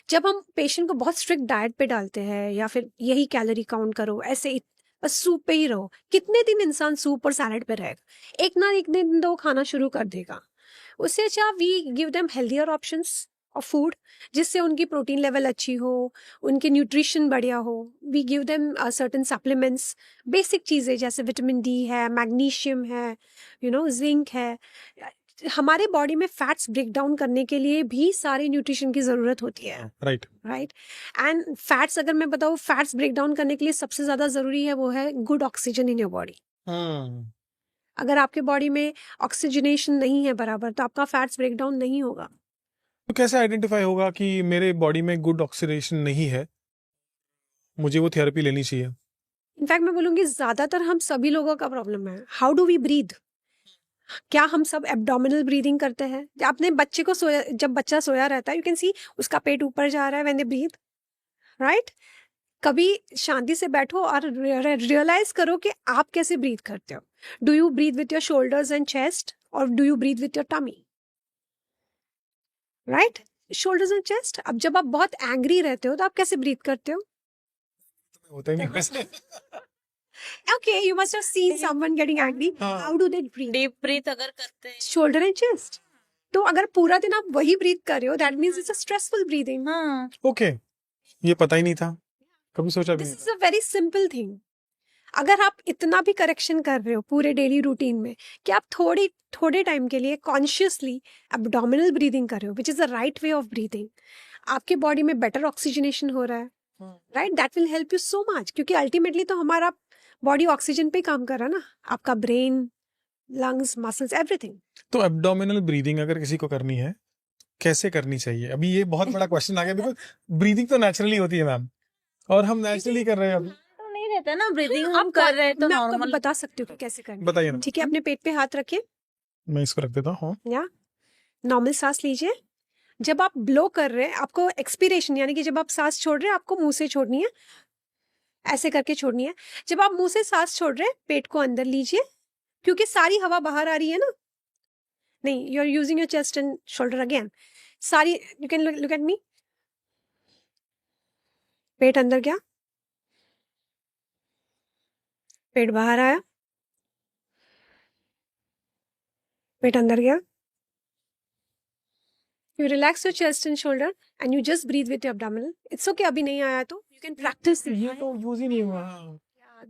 जब हम पेशेंट को बहुत स्ट्रिक्ट डाइट पे डालते हैं या फिर यही कैलोरी काउंट करो, ऐसे बस सूप पे ही रहो, कितने दिन इंसान सूप और सैलड पे रहेगा? एक ना एक दिन तो वो खाना शुरू कर देगा। उससे अच्छा we give them healthier options of food, जिससे उनकी प्रोटीन लेवल अच्छी हो, उनकी न्यूट्रिशन बढ़िया हो। We give them certain supplements, basic चीज़ें जैसे विटामिन डी है, मैग्नीशियम है, जिंक है। हमारे बॉडी में फैट्स ब्रेक डाउन करने के लिए भी सारी न्यूट्रिशन की ज़रूरत होती है। राइट। राइट। एंड फैट्स, अगर मैं बताऊँ, फैट्स ब्रेक डाउन करने के लिए सबसे ज़्यादा ज़रूरी है वो है good oxygen in your body. अगर आपके बॉडी में ऑक्सीजनेशन नहीं है बराबर, तो आपका फैट्स ब्रेक डाउन नहीं होगा। तो कैसे आइडेंटिफाई होगा कि मेरे बॉडी में गुड ऑक्सीडेशन नहीं है, मुझे वो थेरेपी लेनी चाहिए? इनफैक्ट मैं बोलूँगी ज़्यादातर हम सभी लोगों का प्रॉब्लम है। How do we breathe? क्या हम सब एब्डोमिनल ब्रीदिंग करते हैं? अपने बच्चे को सोया, जब बच्चा सोया रहता है, यू कैन सी उसका पेट ऊपर जा रहा है व्हेन दे ब्रीथ, राइट? कभी शांति से बैठो और रियलाइज करो कि आप कैसे ब्रीथ करते हो। Do you breathe with your shoulders and chest और do you breathe with your tummy? Right, shoulders and chest. अब जब आप बहुत एंग्री रहते हो तो आप कैसे ब्रीथ करते हो? होता ही नहीं वैसे। Okay, you must have seen someone getting angry. हाँ। How do they breathe? Deep breath अगर करते हैं, Shoulder and chest. तो अगर पूरा दिन आप वही ब्रीथ कर रहे हो, that means it's a stressful breathing. हाँ, ओके, ये पता ही नहीं था, कभी सोचा भी This नहीं is a very simple thing. अगर आप इतना भी करेक्शन कर रहे हो पूरे डेली रूटीन में कि आप थोड़े टाइम के लिए कॉन्शियसली एब्डोमिनल ब्रीदिंग कर रहे हो, which is the right way of breathing, आपके बॉडी में बेटर ऑक्सीजनेशन हो रहा है, right? That will help you so much, क्योंकि अल्टीमेटली तो हमारा बॉडी ऑक्सीजन पे ही काम कर रहा है ना, आपका ब्रेन, लंग्स, मसल्स, एवरीथिंग। तो एब्डोमिनल ब्रीदिंग अगर किसी को करनी है, कैसे करनी चाहिए? अभी ये बहुत बड़ा क्वेश्चन आ गया, बिकॉज ब्रीदिंग तो नेचुरली होती है मैम, और हम नेचुरली कर रहे हैं अभी। तो नहीं रहता ना ब्रीदिंग, हम कर रहे हैं तो मैं आपको नॉर्मल। बता सकती हूँ कि कैसे करना है। बताइए ना। ठीक है, अपने पेट पे हाथ रखिए, मैं इसको रख देता हूँ। या नॉर्मल सांस लीजिए। जब आप ब्लो कर रहे हैं, आपको एक्सपीरेशन, यानी कि जब आप सांस छोड़ रहे हैं, आपको मुंह से छोड़नी है, ऐसे करके छोड़नी है। जब आप मुंह से सांस छोड़ रहे हैं, पेट को अंदर लीजिए, क्योंकि सारी हवा बाहर आ रही है ना। नहीं, you are using your chest and shoulder again. Sorry, you can look at me. पेट अंदर गया, पेट बाहर आया, पेट अंदर गया। You relax your chest and shoulder and you just breathe with your abdominal. It's okay, अभी नहीं आया तो you can practice it. ये तो यूज ही नहीं हुआ।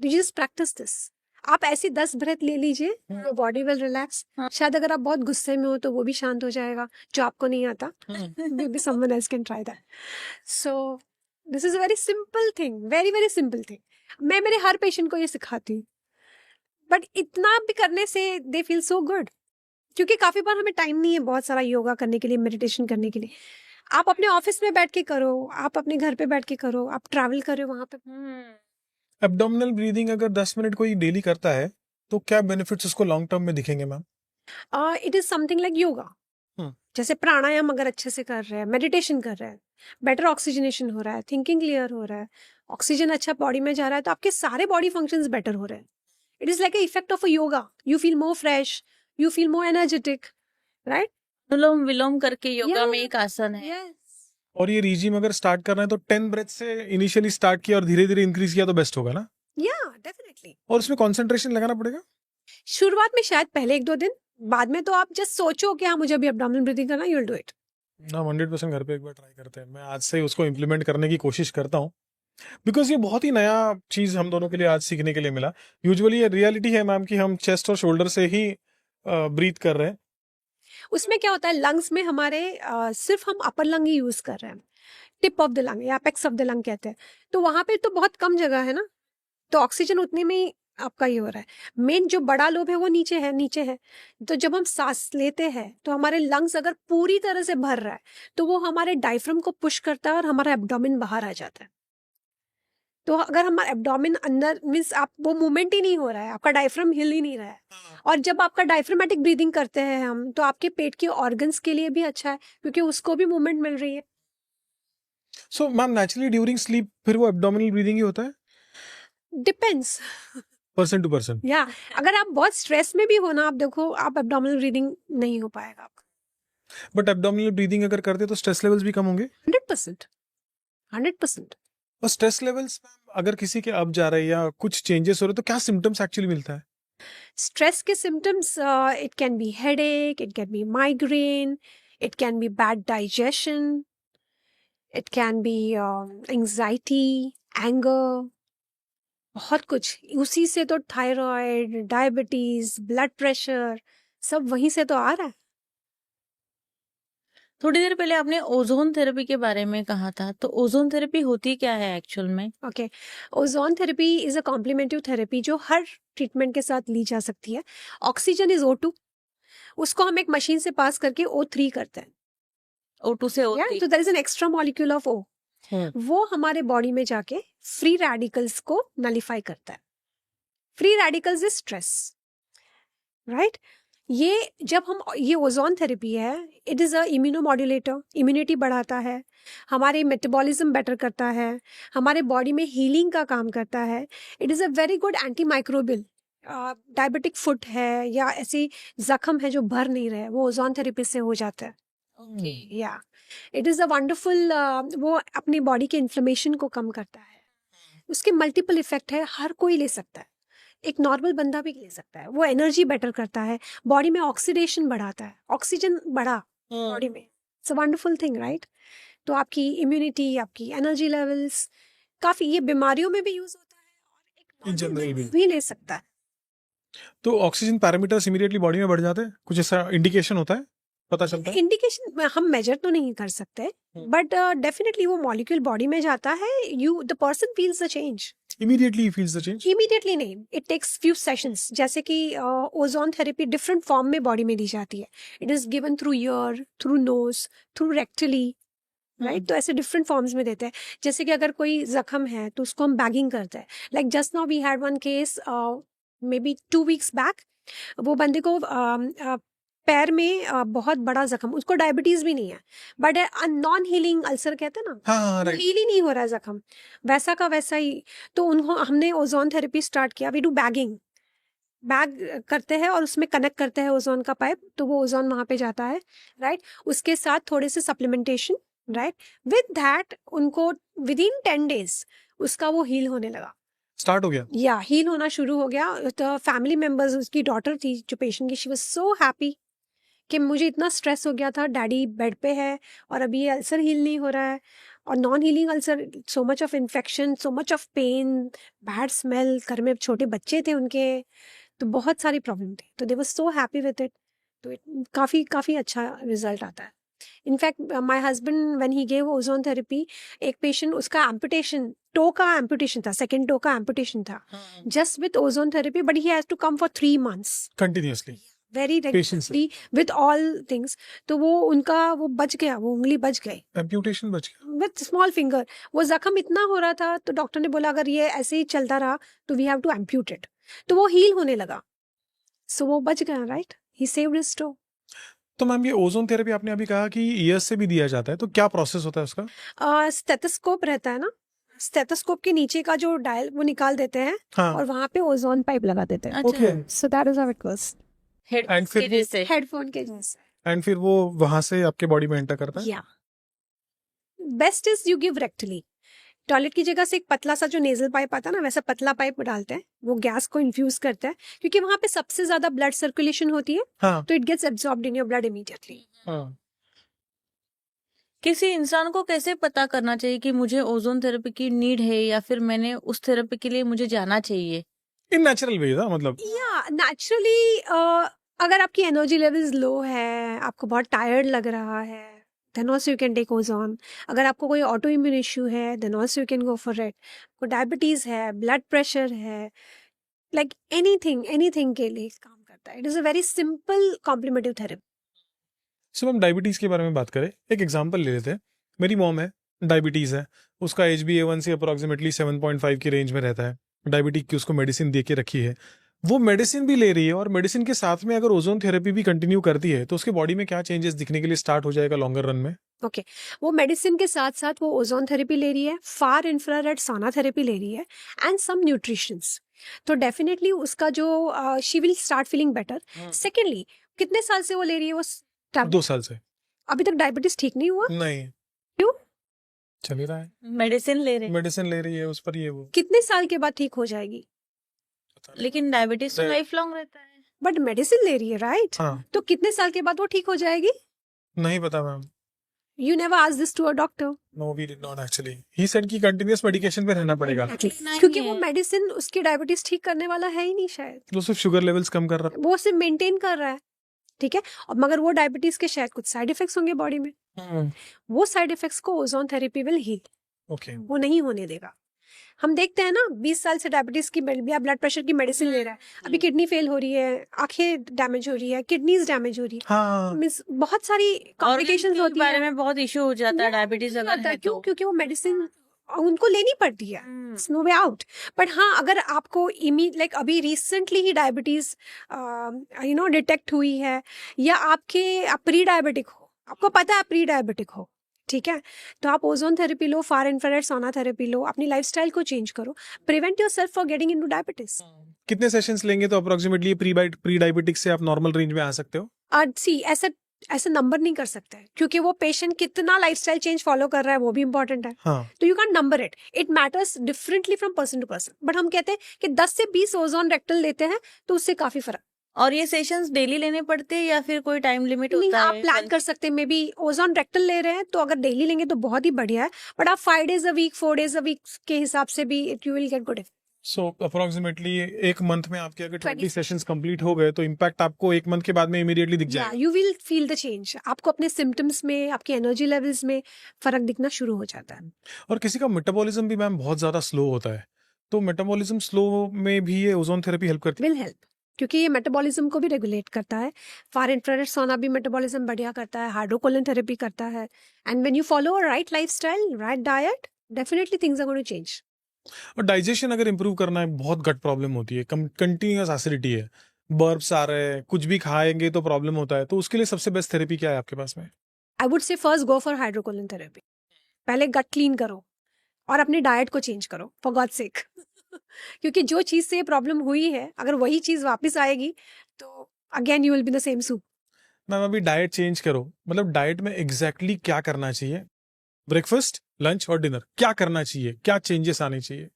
You just practice this. आप ऐसे 10 ब्रेथ ले लीजिए, your body will relax. शायद अगर आप बहुत गुस्से में हो तो वो भी शांत हो जाएगा, जो आपको नहीं आता। Maybe someone else can try that. So this is a very simple thing, very very simple thing. मैं मेरे हर पेशेंट को ये सिखाती हूँ, बट इतना भी करने से they feel so good. क्योंकि काफी बार हमें टाइम नहीं है बहुत सारा योगा करने के लिए, मेडिटेशन करने के लिए। आप अपने ऑफिस में बैठ के करो, आप अपने घर पे बैठ के करो, आप ट्रैवल करो वहां पे। एब्डोमिनल ब्रीदिंग अगर 10 मिनट कोई डेली करता है, तो क्या बेनिफिट्स उसको लॉन्ग टर्म में दिखेंगे ma'am? It is something like yoga. जैसे प्राणायाम अगर अच्छे से कर रहे हैं, मेडिटेशन कर रहे हैं, बेटर ऑक्सीजनेशन हो रहा है, थिंकिंग क्लियर हो रहा है, ऑक्सीजन अच्छा बॉडी में जा रहा है, तो आपके सारे बॉडी फंक्शंस बेटर हो रहे हैं। It is like a effect of a yoga. You feel more fresh, you feel more energetic, right? अनुलोम विलोम करके योगा Yeah. में एक आसन है। Yes. और ये रिजीम अगर स्टार्ट करना है तो 10 ब्रेथ से इनिशियली स्टार्ट किया और धीरे धीरे इंक्रीज किया तो बेस्ट होगा ना? Yeah, definitely. और उसमें कंसंट्रेशन लगाना पड़ेगा? शुरुआत में शायद पहले 1-2 दिन, बाद में तो आप जस्ट सोचो कि हाँ मुझे अभी एब्डोमिनल ब्रीथिंग करना, you'll do it. ना 100% घर पे एक बार ट्राई करते हैं। मैं आज से ही उसको इम्प्लीमेंट करने की कोशिश करता हूँ, बिकॉज ये बहुत ही नया चीज हम दोनों के लिए आज सीखने के लिए मिला। यूजुअली ये रियलिटी है मैम कि हम चेस्ट और शोल्डर से ही ब्रीथ कर रहे हैं। उसमें क्या होता है, लंग्स में हमारे सिर्फ हम अपर लंग ही यूज कर रहे हैं, टिप ऑफ द लंग या एपेक्स ऑफ द लंग कहते हैं, तो वहां पे तो बहुत कम जगह है ना, तो ऑक्सीजन उतने में ही आपका ये हो रहा है। मेन जो बड़ा लोब है वो नीचे है। तो जब हम सांस लेते हैं तो हमारे लंग्स अगर पूरी तरह से भर रहा है तो वो हमारे डायफ्राम को पुश करता है और हमारा एब्डोमेन बाहर आ जाता है। तो अगर हमारा एब्डोमेन अंदर मीन्स आप वो मूवमेंट ही नहीं हो रहा है, आपका डायफ्राम हिल ही नहीं रहा है। और जब आपका डायफ्रामेटिक ब्रीदिंग करते हैं हम, तो आपके पेट के ऑर्गन्स के लिए भी अच्छा है क्योंकि उसको भी मूवमेंट मिल रही है। So ma'am naturally during sleep फिर वो एब्डोमिनल ब्रीदिंग ही होता है, डिपेंड्स। Person to person? या अगर आप बहुत स्ट्रेस में भी हो ना, आप देखो आप एब्डोमिनल ब्रीदिंग नहीं हो पाएगा आपका। बट एब्डोमिनल ब्रीदिंग अगर करते तो स्ट्रेस लेवल्स भी कम होंगे? 100%। और स्ट्रेस लेवल्स अगर किसी के अब जा रहे हैं या कुछ चेंजेस हो रहे तो क्या सिम्टम्स एक्चुअली मिलता है? स्ट्रेस के symptoms it can B headache, it can B migraine, it can be bad digestion, it can B anxiety, anger, बहुत कुछ। उसी से तो थायराइड, डायबिटीज, ब्लड प्रेशर सब वहीं से तो आ रहा है। थोड़ी देर पहले आपने ओजोन थेरेपी के बारे में कहा था, तो ओजोन थेरेपी होती क्या है एक्चुअल में? Okay, ozone therapy is a complementary therapy जो हर ट्रीटमेंट के साथ ली जा सकती है। ऑक्सीजन इज O2, उसको हम एक मशीन से पास करके O3 करते हैं। O2 से O3। तो there is an extra molecule of O, वो हमारे बॉडी में जाके फ्री रेडिकल्स को नलिफाई करता है। Free radicals is stress, right? ये जब हम ये ओजोन थेरेपी है, इट इज़ अ इम्यूनोमॉड्यूलेटर, इम्यूनिटी बढ़ाता है, हमारे मेटाबॉलिज्म बेटर करता है, हमारे बॉडी में हीलिंग का काम करता है। It is a very good anti microbial. Diabetic foot है या ऐसी जख्म है जो भर नहीं रहे, वो ओजोन थेरेपी से हो जाता है। या इट इज़ अ वंडरफुल, वो अपनी बॉडी के इन्फ्लेमेशन को कम करता है। उसके मल्टीपल इफेक्ट है, हर कोई ले सकता है, एक नॉर्मल बंदा भी ले सकता है। वो एनर्जी बेटर करता है, बॉडी में ऑक्सीडेशन बढ़ाता है, ऑक्सीजन बढ़ा बॉडी में, it's a wonderful thing, right? तो आपकी इम्यूनिटी, आपकी एनर्जी लेवल्स काफी, ये बीमारियों में भी यूज होता है और एक In general नॉर्मल भी। भी ले सकता है। तो ऑक्सीजन पैरामीटर्स इमीडिएटली बॉडी में बढ़ जाते हैं, कुछ ऐसा इंडिकेशन होता है, पता चलता है? इंडिकेशन हम मेजर तो नहीं कर सकते, बट डेफिनेटली वो मॉलिक्यूल बॉडी में जाता है, you the person feels the change. Immediately he feels the change? Immediately नहीं, इट टेक्स फ्यू सेशंस। जैसे कि ओजोन थेरेपी डिफरेंट फॉर्म में बॉडी में दी जाती है। It is given through year, through nose, through रेक्टली, right? तो ऐसे डिफरेंट फॉर्म्स में देते हैं। जैसे कि अगर कोई जख्म है तो उसको हम बैगिंग करते हैं। Like just now we had one case maybe 2 weeks back. वो बंदे को पैर में बहुत बड़ा जख्म, उसको डायबिटीज भी नहीं है, बट नॉन हीलिंग अल्सर कहते हैं ना, हाँ राइट। हील ही नहीं हो रहा है जख्म, वैसा का वैसा ही। तो उनको हमने ओजोन थेरेपी स्टार्ट किया। वी डू बैगिंग, बैग करते हैं और उसमें कनेक्ट करते हैं ओजोन का पाइप, तो वो ओजोन वहां पे जाता है, राइट? उसके साथ थोड़े से सप्लीमेंटेशन, राइट? विद दैट उनको विद इन 10 days उसका वो हील होने लगा, स्टार्ट हो गया। या हील होना शुरू हो गया। तो फैमिली मेंबर्स, उसकी डॉटर थी जो पेशेंट की, शी वाज सो हैप्पी कि मुझे इतना स्ट्रेस हो गया था, डैडी बेड पे है और अभी ये अल्सर हील नहीं हो रहा है, और non healing ulcer, so much of infection, so much of pain, bad smell, घर में छोटे बच्चे थे उनके, तो बहुत सारी प्रॉब्लम थी। तो they was so happy with it. तो काफ़ी काफ़ी अच्छा रिजल्ट आता है। In fact my husband when he gave ozone therapy, एक पेशेंट उसका एम्पुटेशन, टो का एम्पुटेशन था, सेकंड टो का एम्पुटेशन था, just with ozone therapy, but he has to come for 3 months continuously very Patience regularly with all things. तो वो उनका वो बच गया, वो उंगली बच गई एम्प्यूटेशन बच गया। With small finger. वो जख्म इतना हो रहा था तो डॉक्टर ने बोला अगर ये ऐसे ही चलता रहा तो we have to amputate it. तो वो हील होने लगा, सो वो बच गया, right? He saved his toe. तो मैम ये ओजोन थेरेपी आपने अभी कहा कि ईयर्स से भी दिया जाता है, तो क्या प्रोसेस होता है उसका? स्टेथोस्कोप रहता है ना, स्टेथोस्कोप के नीचे का जो डायल वो निकाल देते हैं हाँ और वहां पे ओजोन पाइप लगा देते हैं। Okay. So that is how it goes, And फिर- हेडफोन के जैसे। एंड फिर वो वहां से आपके बॉडी में एंटर करता है? या best is you give रेक्टली। Toilet की जगह से एक पतला सा जो नेजल पाइप आता है ना, वैसा पतला पाइप डालते हैं, वो गैस को इन्फ्यूज करता है, क्योंकि वहां पे सबसे ज्यादा ब्लड सर्कुलेशन होती है, हाँ तो it gets absorbed in your blood immediately. हाँ। किसी इंसान को कैसे पता करना चाहिए कि मुझे ओजोन थेरेपी की नीड है या फिर मैंने उस थेरेपी के लिए मुझे जाना चाहिए? इन नेचुरल वे था मतलब? या नेचुरली, अगर आपकी एनर्जी लेवल्स लो है, आपको बहुत टायर्ड लग रहा है, then also you can take ozone. अगर आपको कोई ऑटो इम्यून इश्यू है, then also you can go for it. को डायबिटीज है, ब्लड प्रेशर है, लाइक एनीथिंग के लिए काम करता है. It is a very simple complementary therapy. So हम डायबिटीज़ के बारे में बात करें, एक एग्जांपल ले लेते हैं. मेरी मॉम है, डायबिटीज़ है, उसका HbA1c अप्रॉक्सीमेटली 7.5 की रेंज में रहता है. डायबिटीज की उसको मेडिसिन दे के रखी है, वो मेडिसिन भी ले रही है, और मेडिसिन के साथ में अगर ओजोन थेरेपी भी कंटिन्यू करती है तो उसके बॉडी में क्या चेंजेस दिखने के लिए स्टार्ट हो जाएगा लॉन्गर रन में? ओके, वो मेडिसिन के साथ साथ वो ओजोन थेरेपी ले रही है, फार इंफ्रारेड सोना थेरेपी ले रही है, एंड सम न्यूट्रिशंस. तो डेफिनेटली उसका जो she will start feeling better. Secondly, कितने साल से वो ले रही है वो 2 साल से. अभी तक डायबिटीज ठीक नहीं हुआ? नहीं. क्यों? चल ही रहा है, मेडिसिन ले रहे हैं. मेडिसिन ले रही है उस पर, ये वो. कितने साल के बाद ठीक हो जाएगी? लेकिन डायबिटीज तो लाइफ लॉन्ग रहता है. बट मेडिसिन ले रही है, राइट? हाँ. तो कितने साल के बाद वो ठीक हो जाएगी? नहीं पता ma'am. You never asked this to a doctor. No we did not actually. He said कि कंटीन्यूअस मेडिकेशन पे रहना पड़ेगा. क्योंकि वो मेडिसिन उसकी डायबिटीज ठीक करने वाला है ही नहीं शायद. वो सिर्फ शुगर लेवल्स कम कर रहा है. वो सिर्फ मेंटेन कर रहा है, ठीक है. और मगर वो डायबिटीज के शायद कुछ साइड इफेक्ट्स होंगे बॉडी में. वो साइड इफेक्ट्स को ozone therapy will heal. Okay. वो नहीं होने देगा. हम देखते हैं ना, 20 साल से डायबिटीज की या ब्लड प्रेशर की मेडिसिन ले रहा है, अभी किडनी फेल हो रही है, आंखें डैमेज हो रही है, किडनीज डैमेज हो रही है. हाँ. मींस बहुत सारी कॉम्प्लिकेशंस होती बारे है. में बहुत इशू हो जाता है डायबिटीज अगर है क्यों? तो. क्योंकि वो मेडिसिन उनको लेनी पड़ती है. No way out. बट हाँ, अगर आपको लाइक अभी रिसेंटली ही डायबिटीज डिटेक्ट हुई है, या आप प्री डायबिटिक हो, आपको पता है प्री डायबिटिक हो, ठीक है, तो आप ओजोन थेरेपी लो, फार इंफ्रारेड सोना थेरेपी लो, अपनी लाइफस्टाइल को चेंज करो, prevent yourself for getting into diabetes. कितने सेशंस लेंगे तो अप्रोक्सीमेटली प्री डायबिटिक से आप नॉर्मल रेंज में आ सकते हो? सी ऐसा नंबर नहीं कर सकते, क्योंकि वो पेशेंट कितना लाइफस्टाइल चेंज फॉलो कर रहा है वो भी इंपॉर्टेंट है. हाँ. तो you can number it matters differently from person to person. But हम कहते हैं कि 10 से 20 ओजोन रेक्टल लेते हैं तो उससे काफी फर्क. और ये सेशंस डेली लेने पड़ते हैं या फिर कोई टाइम लिमिट नहीं, होता है? आप प्लान कर सकते हैं. मे बी ओजोन रेक्टल ले रहे हैं तो अगर डेली लेंगे तो बहुत ही बढ़िया है, बट आप 5 days a week 4 days a week के हिसाब से भी you will get good. So approximately एक मंथ में आपके अगर 20 सेशंस कंप्लीट हो गए तो इम्पैक्ट आपको एक मंथ के बाद में इमीडिएटली दिख जाएगा. You will feel the change. आपको अपने सिम्टम्स में, आपकी एनर्जी लेवल्स में फर्क दिखना शुरू हो जाता है. और किसी का मेटाबॉलिज्म भी मैम बहुत ज्यादा स्लो होता है, तो मेटाबॉलिज्म स्लो में भी ये ओजोन थेरेपी हेल्प करती है? विल हेल्प, क्योंकि ये मेटाबॉलिज्म को भी रेगुलेट करता है. फार इंफ्रारेड सोना भी मेटाबॉलिज्म बढ़िया करता है, हाइड्रोकोलिन थेरेपी करता है. And when you follow a right lifestyle, right diet, definitely things are going to change. और डाइजेशन अगर इंप्रूव करना है, बहुत गट प्रॉब्लम होती है, कंटिन्यूअस एसिडिटी है, बर्ब्स आ रहे हैं, कुछ भी खाएंगे तो प्रॉब्लम होता है, तो उसके लिए सबसे बेस्ट थेरेपी क्या है आपके पास में? I would say first go for hydrocolon therapy. पहले गट क्लीन करो और अपनी डाइट को चेंज करो, फॉर गॉड सेक. क्योंकि जो चीज से प्रॉब्लम हुई है, अगर वही चीज वापस आएगी तो again you will be the same soup. Ma'am अभी डाइट चेंज करो, मतलब डाइट में एग्जैक्टली क्या करना चाहिए? ब्रेकफास्ट, लंच और डिनर क्या करना चाहिए, क्या चेंजेस आने चाहिए?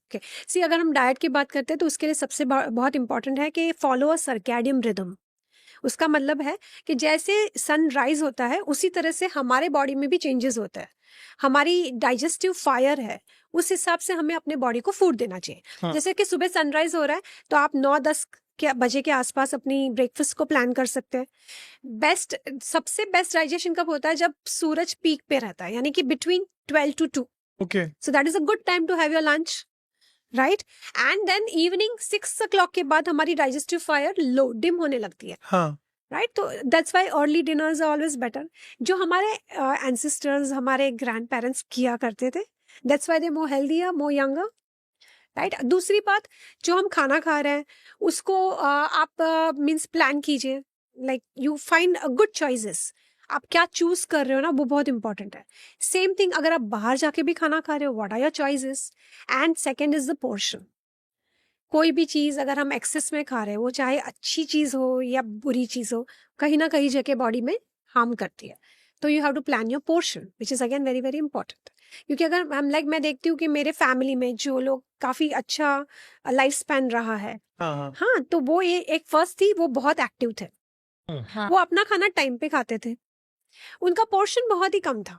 सी, अगर हम डाइट की बात करते हैं तो उसके लिए सबसे बहुत इंपॉर्टेंट है कि फॉलो अ सर्कैडियम रिदम. उसका मतलब है कि जैसे सनराइज होता है उसी तरह से हमारे बॉडी में भी चेंजेस होता है. हमारी डाइजेस्टिव फायर है, उस हिसाब से हमें अपने बॉडी को फूड देना चाहिए. हाँ. जैसे कि सुबह सनराइज हो रहा है तो आप 9-10 बजे के आसपास अपनी ब्रेकफास्ट को प्लान कर सकते हैं. सबसे बेस्ट डाइजेशन कब होता है? जब सूरज पीक पे रहता है, यानी कि between 12 to 2. Okay. So that is a good time to have your lunch, right? And then evening 6 o'clock के बाद हमारी digestive fire low dim होने लगती है, हाँ. right? तो that's why early dinners are always better. जो हमारे ancestors, हमारे grandparents किया करते थे, that's why they're more healthier, more younger, right? दूसरी बात, जो हम खाना खा रहे हैं उसको आप means प्लान कीजिए, like you find a good choices. आप क्या चूज कर रहे हो ना, वो बहुत इंपॉर्टेंट है. सेम थिंग अगर आप बाहर जाके भी खाना खा रहे हो, what are your choices. And second is the portion. कोई भी चीज अगर हम एक्सेस में खा रहे हो, वो चाहे अच्छी चीज हो या बुरी चीज हो, कहीं ना कहीं जगह बॉडी में हार्म करती है. तो you have to plan your portion, which is again very very important. क्योंकि अगर मैं देखती हूँ कि मेरे फैमिली में जो लोग काफी अच्छा लाइफ स्पैन रहा है, हाँ, तो वो ये एक फर्स्ट थी, वो बहुत एक्टिव थे. हाँ. वो अपना खाना टाइम पे खाते थे, उनका पोर्शन बहुत ही कम था,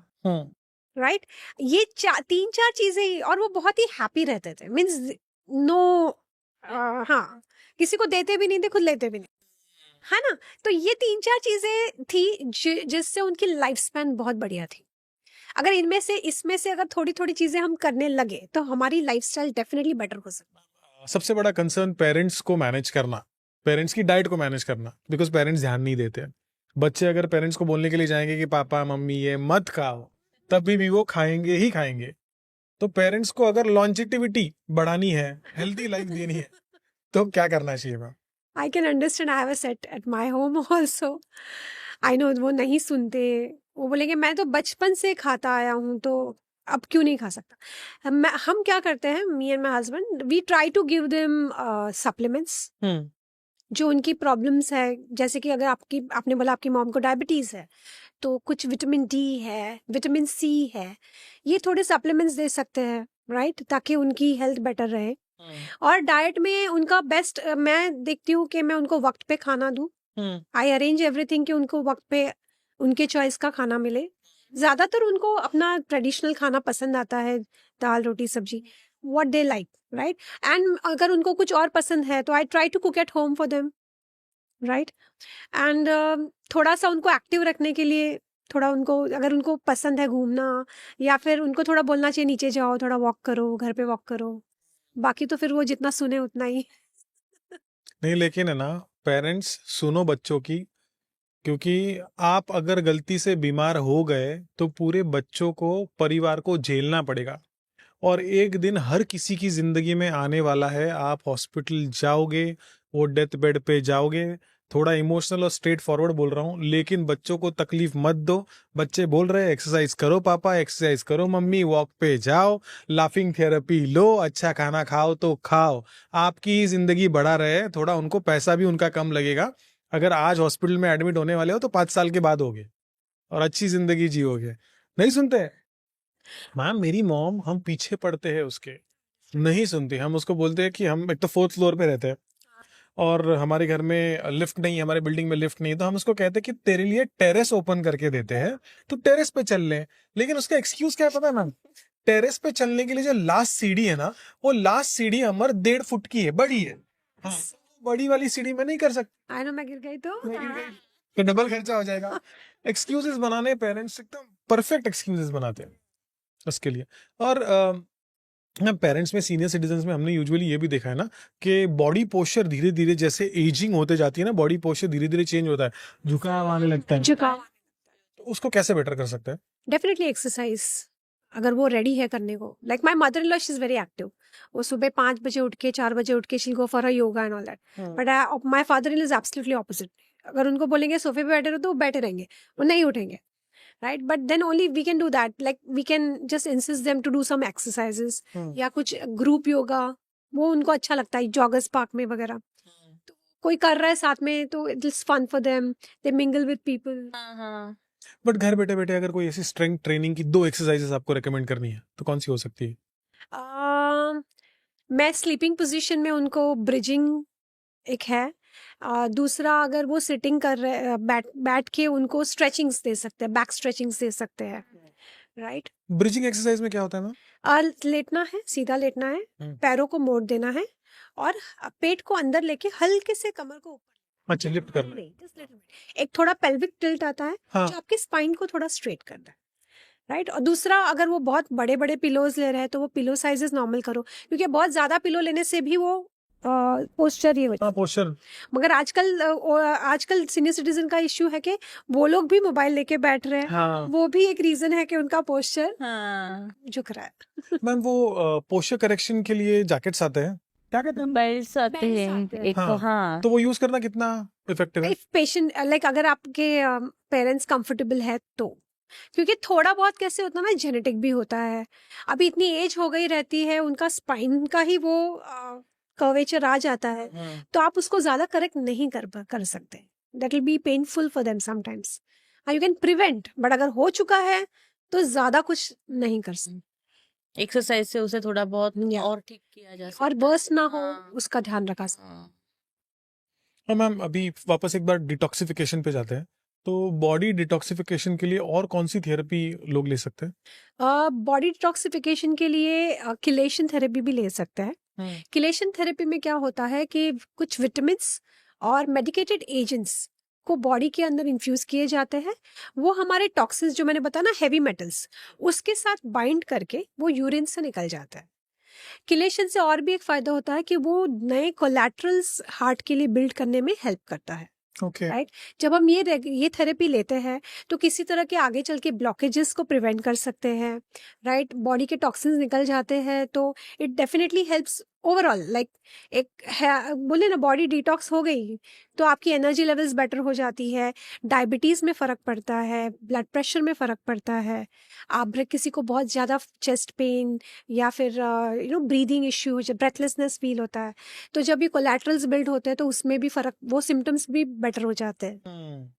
राइट? ये 3-4 चीजें ही, और वो बहुत ही हैप्पी रहते थे. मीन्स नो, हाँ, किसी को देते भी नहीं थे, खुद लेते भी नहीं, है ना? तो ये 3-4 चीजें थी जिससे उनकी लाइफ स्पैन बहुत बढ़िया थी. अगर इसमें से अगर थोड़ी थोड़ी चीजें हम करने लगे तो हमारी लाइफस्टाइल डेफिनेटली बेटर हो सकती है. सबसे बड़ा कंसर्न पेरेंट्स को मैनेज करना, पेरेंट्स की डाइट को मैनेज करना, बिकॉज पेरेंट्स ध्यान नहीं देते हैं। बच्चे अगर पेरेंट्स को बोलने के लिए जाएंगे कि पापा मम्मी ये मत खाओ, तभी भी वो खाएंगे ही खाएंगे। तो पेरेंट्स को अगर लॉन्जेटिविटी बढ़ानी है, हेल्दी लाइफ देनी है, तो क्या करना चाहिए ma'am? I can understand. I have a set at my home also. I know वो नहीं सुनते, वो बोलेंगे मैं तो बचपन से खाता आया हूँ तो अब क्यों नहीं खा सकता। हम क्या करते हैं, me and my husband, we try to give them supplements जो उनकी प्रॉब्लम्स है। जैसे कि अगर आपने बोला आपकी मॉम को डायबिटीज है, तो कुछ विटामिन डी है, विटामिन सी है, ये थोड़े सप्लीमेंट्स दे सकते हैं, राइट, ताकि उनकी हेल्थ बेटर रहे। और डाइट में उनका बेस्ट मैं देखती हूँ कि मैं उनको वक्त पे खाना दूँ। आई अरेंज एवरीथिंग कि उनको वक्त पे उनके चॉइस का खाना मिले। ज्यादातर उनको अपना ट्रेडिशनल खाना पसंद आता है, दाल रोटी सब्जी, what they like, right. And अगर उनको कुछ और पसंद है तो I try to cook at home for them, right. And थोड़ा सा उनको एक्टिव रखने के लिए, थोड़ा उनको अगर उनको पसंद है घूमना, या फिर उनको थोड़ा बोलना चाहिए नीचे जाओ थोड़ा वॉक करो, घर पे वॉक करो। बाकी तो फिर वो जितना सुने उतना ही। नहीं, लेकिन है ना, पेरेंट्स सुनो बच्चों की, क्योंकि आप अगर गलती से बीमार हो गए तो पूरे बच्चों को, परिवार को झेलना पड़ेगा। और एक दिन हर किसी की जिंदगी में आने वाला है, आप हॉस्पिटल जाओगे, वो डेथ बेड पे जाओगे। थोड़ा इमोशनल और स्ट्रेट फॉरवर्ड बोल रहा हूँ, लेकिन बच्चों को तकलीफ मत दो। बच्चे बोल रहे हैं एक्सरसाइज करो पापा, एक्सरसाइज करो मम्मी, वॉक पे जाओ, लाफिंग थेरेपी लो, अच्छा खाना खाओ तो खाओ, आपकी जिंदगी बढ़ा रहे। थोड़ा उनको पैसा भी उनका कम लगेगा। अगर आज हॉस्पिटल में एडमिट होने वाले हो तो 5 साल के बाद होगे और अच्छी जिंदगी जियोगे। नहीं सुनते मैम, मेरी मॉम, हम पीछे पड़ते हैं उसके, नहीं सुनती। हम उसको बोलते हैं कि हम एक तो 4th फ्लोर पे रहते हैं और हमारे घर में लिफ्ट नहीं है, हमारे बिल्डिंग में लिफ्ट नहीं है, तो हम उसको कहते हैं कि तेरे लिए टेरेस ओपन करके देते हैं, तो टेरेस पे चल ले। लेकिन उसका एक्सक्यूज क्या है पता है मैम? टेरेस पे चलने के लिए जो लास्ट सीढ़ी है ना, वो लास्ट सीढ़ी हमार 1.5 फुट की है, बड़ी है। हाँ, बड़ी वाली सीढ़ी में नहीं कर सकते, आई नो, मैं गिर गई तो डबल खर्चा हो जाएगा। एक्सक्यूजेस बनाने पेरेंट्स एकदम परफेक्ट एक्सक्यूजेस बनाते हैं उसके लिए। और पेरेंट्स में, सीनियर सिटीजन्स में हमने यूजुअली ये भी देखा है ना कि बॉडी पोस्चर धीरे धीरे जैसे एजिंग होते जाती है ना, बॉडी पोस्चर धीरे धीरे चेंज होता है, झुकाव आने लगता है। झुकाव, तो उसको कैसे बेटर कर सकते हैं? डेफिनेटली एक्सरसाइज, अगर वो रेडी है करने को। Like my mother in law, she is very active. वो सुबह 5 बजे उठ के, 4 बजे उठ के she go for a yoga and all that. But my father in law is absolutely opposite. अगर उनको बोलेंगे सोफे पे बैठे रहो तो वो बैठे रहेंगे, वो नहीं उठेंगे, right. But then only we can do that, like we can just insist them to do some exercises, या कुछ ग्रुप योगा, वो उनको अच्छा लगता है, जॉगर्स पार्क में वगैरह। तो कोई कर रहा है साथ में तो it is fun for them, they mingle with people. But घर बैठे बैठे अगर कोई ऐसी स्ट्रेंथ ट्रेनिंग की 2 एक्सरसाइजेस आपको रेकमेंड करनी है तो कौन सी हो सकती है? मैं स्लीपिंग पोजीशन में उनको ब्रिजिंग एक है, दूसरा अगर वो सिटिंग कर रहे बैठ के उनको स्ट्रेचिंग्स दे सकते हैं, बैक स्ट्रेचिंग्स दे सकते हैं, राइट। ब्रिजिंग एक्सरसाइज में क्या होता है ना? लेटना है, सीधा लेटना है, पैरों को मोड़ देना है और पेट को अंदर लेके हल्के से कमर को ऊपर, अच्छा, लिफ्ट करना है। एक थोड़ा पेल्विक टिल्ट आता है, हाँ। जो आपके स्पाइन को थोड़ा स्ट्रेट करता है, राइट। और दूसरा, अगर वो बहुत बड़े बड़े पिलोज ले रहे हैं तो वो पिलो साइजेस नॉर्मल करो, क्योंकि बहुत ज्यादा पिलो लेने से भी वो पोस्चर ये होता है। पोस्चर। मगर आजकल सीनियर सिटीजन का इश्यू है कि वो लोग भी मोबाइल लेके बैठ रहे हैं। हाँ। वो भी एक रीजन है कि उनका पोस्चर झुक रहा है। मैम, वो पोस्चर करेक्शन के लिए जैकेट्स आते हैं, क्या कहते हैं? बेल्ट्स आते Belts हैं आते हैं। एक, हाँ। हाँ। तो वो यूज करना कितना इफेक्टिव है? इफ पेशेंट, लाइक अगर आपके पेरेंट्स कंफर्टेबल है तो, क्योंकि थोड़ा बहुत कैसे होता है ना, जेनेटिक भी होता है। अभी इतनी एज हो गई रहती है, उनका स्पाइन का ही वो कर्वेचर आ जाता है, तो आप उसको ज्यादा करेक्ट नहीं कर सकते। That will be painful for them sometimes. You can prevent, but अगर हो चुका है तो ज्यादा कुछ नहीं कर सकते। एक्सरसाइज से उसे थोड़ा बहुत और ठीक किया जा सकता और बर्स्ट ना हो, हाँ। उसका ध्यान रखा सकते। हाँ मैम, अभी वापस एक बार डिटॉक्सिफिकेशन पे जाते हैं। तो बॉडी डिटॉक्सिफिकेशन के लिए और कौन सी थेरेपी लोग ले सकते हैं? बॉडी डिटॉक्सिफिकेशन के लिए किलेशन थेरेपी भी ले सकते हैं। किलेशन थेरेपी में क्या होता है कि कुछ विटामिन्स और मेडिकेटेड एजेंट्स को बॉडी के अंदर इन्फ्यूज किए जाते हैं। वो हमारे टॉक्सिन्स, जो मैंने बताया ना, हैवी मेटल्स, उसके साथ बाइंड करके वो यूरिन से निकल जाता है। किलेशन से और भी एक फायदा होता है कि वो नए कोलैटरल्स हार्ट के लिए बिल्ड करने में हेल्प करता है। ओके। राइट, जब हम ये थेरेपी लेते हैं तो किसी तरह के आगे चल के ब्लॉकेजेस को प्रिवेंट कर सकते हैं। राइट, बॉडी के टॉक्सिन्स निकल जाते हैं, तो it definitely helps overall. Like एक है, बोले ना, बॉडी डिटॉक्स हो गई तो आपकी एनर्जी लेवल्स बेटर हो जाती है, डायबिटीज़ में फ़र्क पड़ता है, ब्लड प्रेशर में फ़र्क पड़ता है। आप किसी को बहुत ज़्यादा चेस्ट पेन या फिर ब्रीदिंग इश्यू, ब्रेथलेसनेस फील होता है, तो जब ये कोलैटरल्स बिल्ड होते हैं तो उसमें भी फ़र्क, वो सिम्टम्स भी बेटर हो जाते हैं।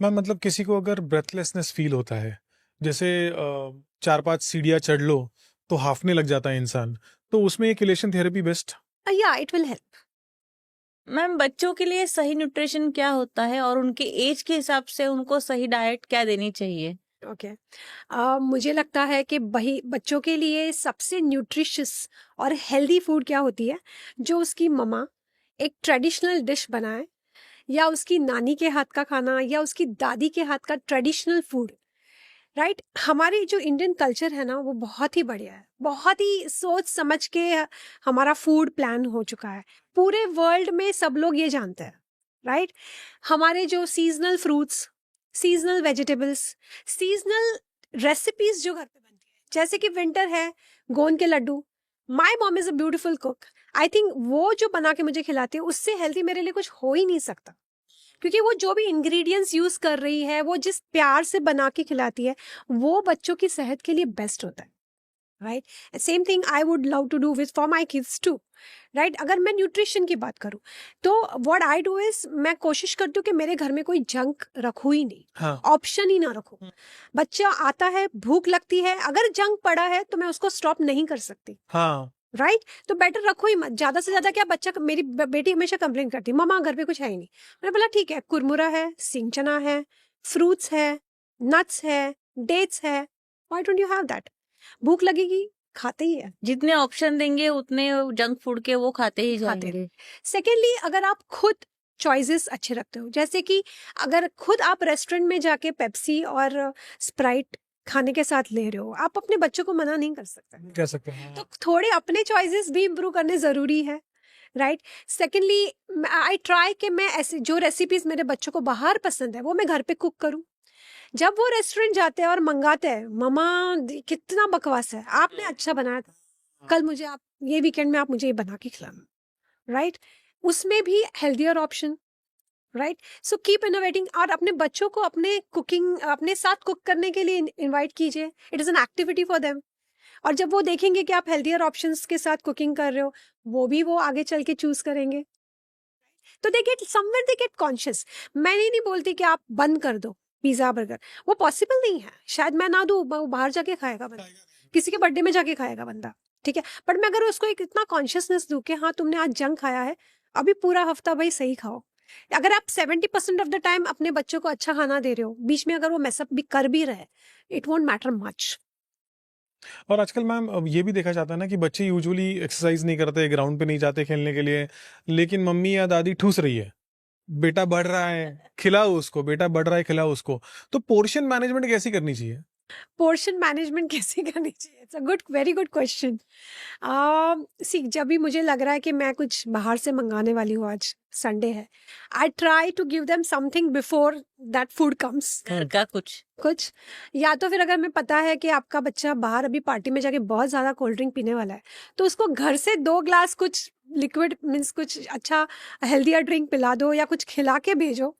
मैम मतलब किसी को अगर ब्रेथलेसनेस फील होता है, जैसे 4-5 सीढ़ियाँ चढ़ लो तो हाफने लग जाता है इंसान, तो उसमें ये किलेशन थेरेपी बेस्ट? या इट विल हेल्प। मैम बच्चों के लिए सही न्यूट्रिशन क्या होता है और उनके एज के हिसाब से उनको सही डाइट क्या देनी चाहिए? ओके, मुझे लगता है कि बच्चों के लिए सबसे न्यूट्रिशियस और हेल्दी फूड क्या होती है, जो उसकी मम्मा एक ट्रेडिशनल डिश बनाए, या उसकी नानी के हाथ का खाना, या उसकी दादी के हाथ का ट्रेडिशनल फूड। राइट, हमारी जो इंडियन कल्चर है ना, वो बहुत ही बढ़िया है, बहुत ही सोच समझ के हमारा फूड प्लान हो चुका है। पूरे वर्ल्ड में सब लोग ये जानते हैं। राइट, हमारे जो seasonal fruits, seasonal vegetables, seasonal recipes जो घर पे बनती है, जैसे कि विंटर है, गोंद के लड्डू। My mom is a beautiful cook. I think वो जो बना के मुझे खिलाती है, उससे हेल्दी मेरे लिए कुछ हो ही नहीं सकता, क्योंकि वो जो भी इंग्रेडिएंट्स यूज कर रही है, वो जिस प्यार से बना के खिलाती है, वो बच्चों की सेहत के लिए बेस्ट होता है। Right, same thing I would love to do with for my kids too. Right, अगर मैं न्यूट्रिशन की बात करूँ तो व्हाट आई डू इज, मैं कोशिश करती हूँ कि मेरे घर में कोई जंक रखूँ ही नहीं, हाँ। ऑप्शन ही ना रखूँ। बच्चा आता है, भूख लगती है, अगर जंक पड़ा है तो मैं उसको स्टॉप नहीं कर सकती। हाँ। राइट, तो बेटर रखो ही मत। ज्यादा से ज्यादा क्या, बच्चा, मेरी बेटी हमेशा कंप्लेन करती है, मम्मा घर पे कुछ है ही नहीं। मैंने बोला ठीक है, कुरमुरा है, सिंग चना है, फ्रूट्स है, नट्स है, डेट्स है, why don't you have that? भूख लगेगी, खाते ही है। जितने ऑप्शन देंगे उतने जंक फूड के वो खाते ही खाते जाएंगे। सेकेंडली, अगर आप खुद चॉइसेस अच्छे रखते हो, जैसे कि अगर खुद आप रेस्टोरेंट में जाके पेप्सी और स्प्राइट खाने के साथ ले रहे हो, आप अपने बच्चों को मना नहीं कर सकते। कह सकते हैं। तो थोड़े अपने चॉइसेस भी इम्प्रूव करने ज़रूरी है। राइट, सेकेंडली आई ट्राई कि मैं ऐसे जो रेसिपीज मेरे बच्चों को बाहर पसंद है, वो मैं घर पे कुक करूं। जब वो रेस्टोरेंट जाते हैं और मंगाते हैं, मम्मा कितना बकवास है, आपने अच्छा बनाया था, कल मुझे आप ये वीकेंड में आप मुझे ये बना के खिलाना। राइट, उसमें भी healthier option. Right, so keep innovating, और अपने बच्चों को अपने साथ कुक करने के लिए इनवाइट कीजिए। It is an activity for them. और जब वो देखेंगे कि आप हेल्दियर ऑप्शंस के साथ कुकिंग कर रहे हो, वो आगे चल के चूज करेंगे। तो दे गेट कॉन्शियस। मैं नहीं बोलती कि आप बंद कर दो पिज्जा बर्गर, वो पॉसिबल नहीं है। शायद मैं ना दूं, वो बाहर जाके खाएगा बंदा, किसी के बर्थडे में जाके खाएगा बंदा, ठीक है। बट मैं अगर उसको एक इतना कॉन्शियसनेस दूं कि हाँ तुमने आज जंक खाया है, अभी पूरा हफ्ता भाई सही खाओ। अगर आप 70% ऑफ द टाइम अपने बच्चों को अच्छा खाना दे रहे हो, बीच में अगर वो मैसअप भी कर भी रहे, इट वोंट मैटर मच। और आजकल मैम अब ये भी देखा जाता है ना कि बच्चे यूजुअली एक्सरसाइज नहीं करते, ग्राउंड पे नहीं जाते खेलने के लिए, लेकिन मम्मी या दादी ठूस रही है, बेटा बढ़ रहा है खिलाओ उसको, बेटा बढ़ रहा है खिलाओ उसको। तो पोर्शन मैनेजमेंट कैसी करनी चाहिए? पोर्शन मैनेजमेंट कैसे करनी चाहिए? It's a very good question. See, जब भी मुझे लग रहा है कि मैं कुछ बाहर से मंगाने वाली हूँ, आज संडे है, I try to give them something before that food comes. घर का कुछ या तो फिर अगर मैं पता है कि आपका बच्चा बाहर अभी पार्टी में जाके बहुत ज़्यादा कोल्ड ड्रिंक पीने वाला है, तो उसको घर से 2 ग्लास कुछ लिक्विड मीन्स कुछ अच्छा हेल्दियर ड्रिंक पिला दो, या कुछ खिला के भेजो,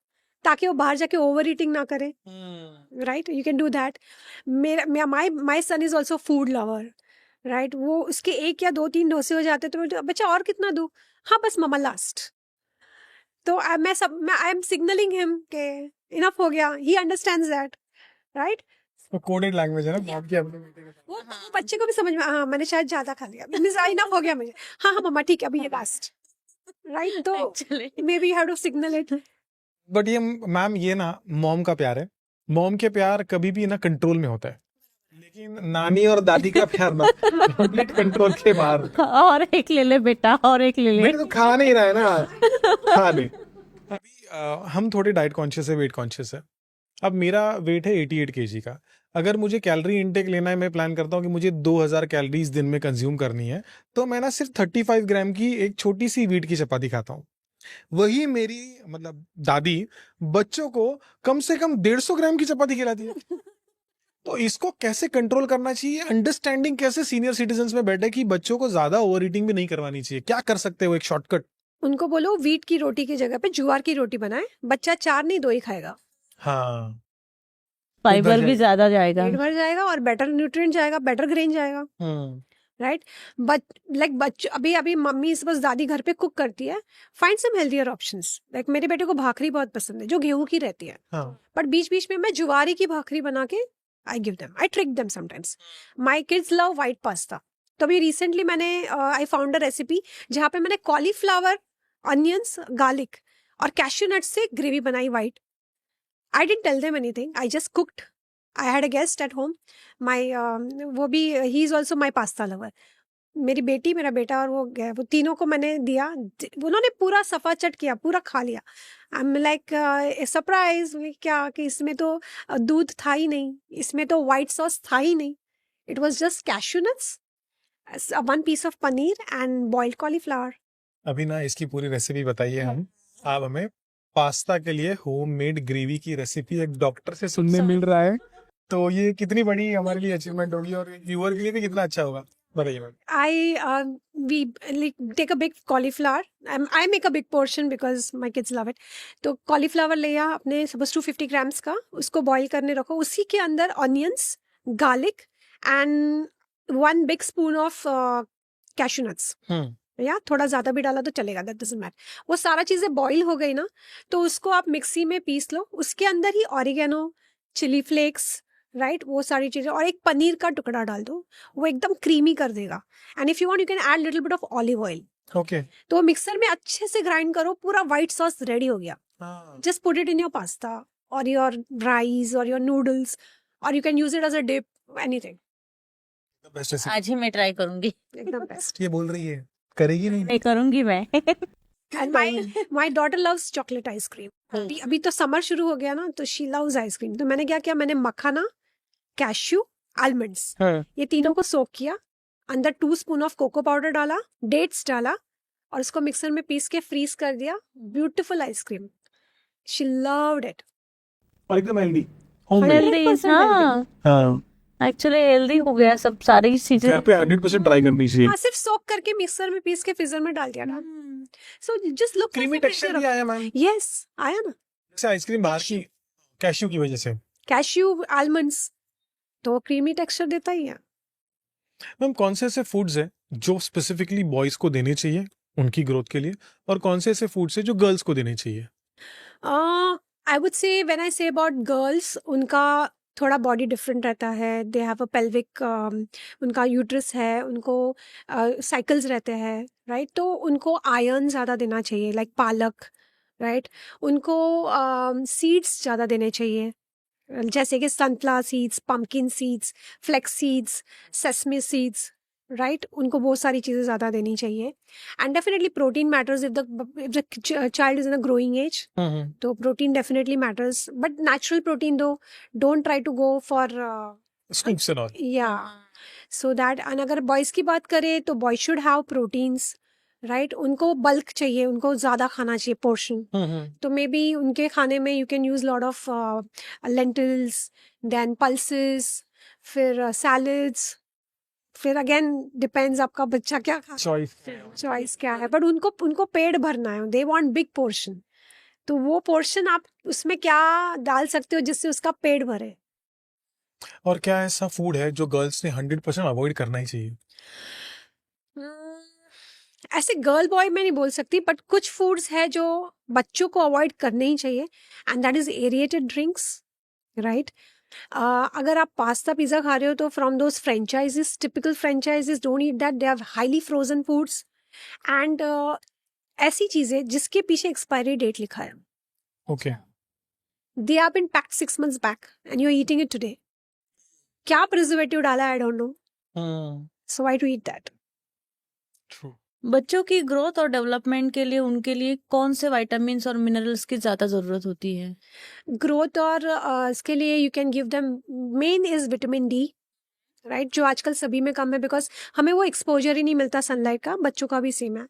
ताकि वो बाहर जाके ओवर ईटिंग ना करे। Right, you can do that. My son is also food lover. Right, वो उसके 1 या 2-3 डोसे हो जाते, तो मैं, बच्चा और कितना दूं? हाँ बस मम्मा लास्ट। तो आई एम सिग्नलिंग हिम के इनफ हो गया, ही अंडरस्टैंड्स दैट। राइट, तो कोडेड लैंग्वेज है ना बाप की अपने बेटे के साथ। वो बच्चे को भी समझ में, हाँ मैंने शायद ज्यादा खा लिया, इनफ हो गया मुझे, हाँ हाँ मम्मा ठीक है अभी ये लास्ट। राइट, तो actually maybe have to signal it. But ये मैम ये ना मॉम का प्यार है, मॉम के प्यार कभी भी ना कंट्रोल में होता है, लेकिन नानी और दादी का प्यार ना कंप्लीट कंट्रोल के बाहर। और एक ले ले बेटा, और एक ले ले। बेटा तो खा नहीं रहा है ना, खा ले। अभी हम थोड़े डाइट कॉन्शियस है, वेट कॉन्शियस है। अब मेरा वेट है 88 kg का, अगर मुझे कैलोरी इनटेक लेना है, मैं प्लान करता हूँ कि मुझे 2000 कैलोरीज दिन में कंज्यूम करनी है, तो मैं ना सिर्फ 35 ग्राम की एक छोटी सी व्हीट की चपाती खाता हूँ। वही मेरी मतलब दादी बच्चों को कम से कम 150 ग्राम की चपाती खिलाती है। तो इसको कैसे कंट्रोल करना चाहिए, अंडरस्टैंडिंग कैसे सीनियर सिटीजन्स में बैठे कि बच्चों को ज्यादा ओवर ईटिंग भी नहीं करवानी चाहिए, क्या कर सकते हो एक शॉर्टकट? उनको बोलो व्हीट की रोटी की जगह पे ज्वार की रोटी बनाए, बच्चा 4 नहीं 2 ही खाएगा, हाँ, फाइबर भी ज्यादा जाएगा। पेट भर जाएगा और बेटर न्यूट्रिएंट जाएगा, बेटर ग्रेन जाएगा, राइट। बट लाइक बच्चों, अभी अभी मम्मी बस दादी घर पे कुक करती है, find some healthier options. Like मेरे बेटे को भाखरी बहुत पसंद है जो गेहूं की रहती है, बट बीच बीच में मैं ज्वारी की भाखरी बना के I give them, I trick them sometimes. My kids love white pasta, तो अभी रिसेंटली मैंने आई फाउंड अ रेसिपी जहाँ पे मैंने कॉलीफ्लावर, अनियंस, गार्लिक और कैश्यू नट से ग्रेवी बनाई white. I didn't tell them anything, I just cooked. I had a guest at home, my वो भी, he is also my pasta lover. मेरी बेटी, मेरा बेटा और वो तीनों को मैंने दिया, उन्होंने पूरा सफा चट किया, पूरा खा लिया। आई एम लाइक सरप्राइज, क्या कि इसमें तो दूध था ही नहीं, इसमें तो व्हाइट सॉस था ही नहीं, it was just cashew nuts, 1 piece of paneer and boiled cauliflower. अभी ना इसकी पूरी रेसिपी बताइए हम। आप हमें पास्ता के लिए होममेड ग्रेवी की रेसिपी एक डॉक्टर से सुनने मिल रहा है, तो ये कितनी बड़ी हमारे लिए अचीवमेंट होगी और व्यूअर के लिए भी कितना अच्छा होगा, बताइए ma'am. We like take a big cauliflower. I make a big portion because my kids love it. तो cauliflower लिया अपने, suppose 250 grams का, उसको बॉईल करने रखो, उसी के अंदर onions, garlic and 1 big spoon of cashew nuts. या थोड़ा ज्यादा भी डाला तो चलेगा, दैट डजंट मैटर। वो सारा चीजें बॉईल हो गई ना, तो उसको आप मिक्सी में पीस लो, उसके अंदर ही ऑरिगेनो, चिली फ्लेक्स, राइट, वो सारी चीजें, और एक पनीर का टुकड़ा डाल दो, वो एकदम क्रीमी कर देगा। And if you want you can add little bit of olive oil. Okay, तो मिक्सर में अच्छे से ग्राइंड करो, पूरा व्हाइट सॉस रेडी हो गया। Just put it in your pasta और योर राइस और योर नूडल्स, और you can use it as a dip, anything. Best recipe, आज ही मैं ट्राई करूंगी। एकदम बेस्ट। ये बोल रही है, करेगी नहीं? नहीं करूंगी मैं। And my daughter loves chocolate ice cream. अभी तो समर शुरू हो गया ना, तो शी लव्स आइसक्रीम। तो मैंने क्या किया, मैंने मखाना, कैश्यू, आलमंड्स, ये तीनों को सोक किया, अंदर 2 स्पून ऑफ कोको पाउडर डाला, डेट्स डाला, और उसको मिक्सर में पीस के फ्रीज कर दिया। Beautiful ice cream, she loved it. और एकदम हेल्दी, हेल्दी, 100% हाँ, एक्चुअली हेल्दी हो गया सब सारी चीजें। घर पे 100% ट्राई करनी चाहिए। हाँ, सिर्फ सोक करके मिक्सर में पीस के फ्रीजर में डाल दिया था। So just look, creamy texture भी आया मैम, यस आया ना, जैसे आइसक्रीम बाहर की कैश्यू की वजह से। कैश्यू, आलमंड्स, तो क्रीमी टेक्सचर देता ही है। मैम कौन से ऐसे फूड्स हैं जो स्पेसिफिकली बॉयज को देने चाहिए उनकी ग्रोथ के लिए, और कौन से ऐसे फूड्स हैं जो गर्ल्स को देने चाहिए? आई वुड से, when I say about girls, उनका थोड़ा बॉडी डिफरेंट रहता है। दे हैव अ पेल्विक, उनका यूट्रस है, उनको साइकिल्स रहते हैं, राइट। तो उनको आयरन ज़्यादा देना चाहिए, लाइक पालक, राइट। उनको सीड्स ज़्यादा देने चाहिए, जैसे कि sunflower seeds, pumpkin seeds, flax seeds, sesame seeds, right. उनको वो सारी चीज़ें ज़्यादा देनी चाहिए। And definitely protein matters if the child is in a growing age, तो protein definitely matters, but natural protein दो, don't try to go for scoops and all. या सो दैट। एंड अगर बॉयज़ की बात करें तो boys should have proteins, right. उनको बल्क चाहिए, उनको ज़्यादा खाना चाहिए पोर्शन। तो मे बी उनके खाने में you can use lot of lentils, then pulses, फिर सैलड्स, फिर अगेन डिपेंड्स आपका बच्चा क्या खा, चॉइस क्या है, बट उनको पेट भरना है, दे वांट बिग पोर्शन। तो वो पोर्शन आप उसमें क्या डाल सकते हो जिससे उसका पेट भरे। और क्या ऐसा फूड है जो गर्ल्स ने 100% अवॉइड करना ही चाहिए? ऐसे गर्ल बॉय मैं नहीं बोल सकती, बट कुछ फूड्स है जो बच्चों को अवॉइड करने ही चाहिए, and that is aerated drinks, right. अगर आप पास्ता पिज़्ज़ा खा रहे हो तो from those franchisees, typical franchisees, don't eat that, they have highly frozen foods and ऐसी चीज़ें जिसके पीछे एक्सपायरी डेट लिखा है। Okay, they have been packed 6 months back and you are eating it today. क्या प्रिजर्वेटिव डाला है, I don't know, so why to eat that? True. बच्चों की ग्रोथ और डेवलपमेंट के लिए उनके लिए कौन से विटामिन्स और मिनरल्स की ज्यादा जरूरत होती है? ग्रोथ और इसके लिए you can give them, main is vitamin D, right, जो आजकल सभी में कम है बिकॉज हमें वो एक्सपोजर ही नहीं मिलता सनलाइट का, बच्चों का भी सेम है.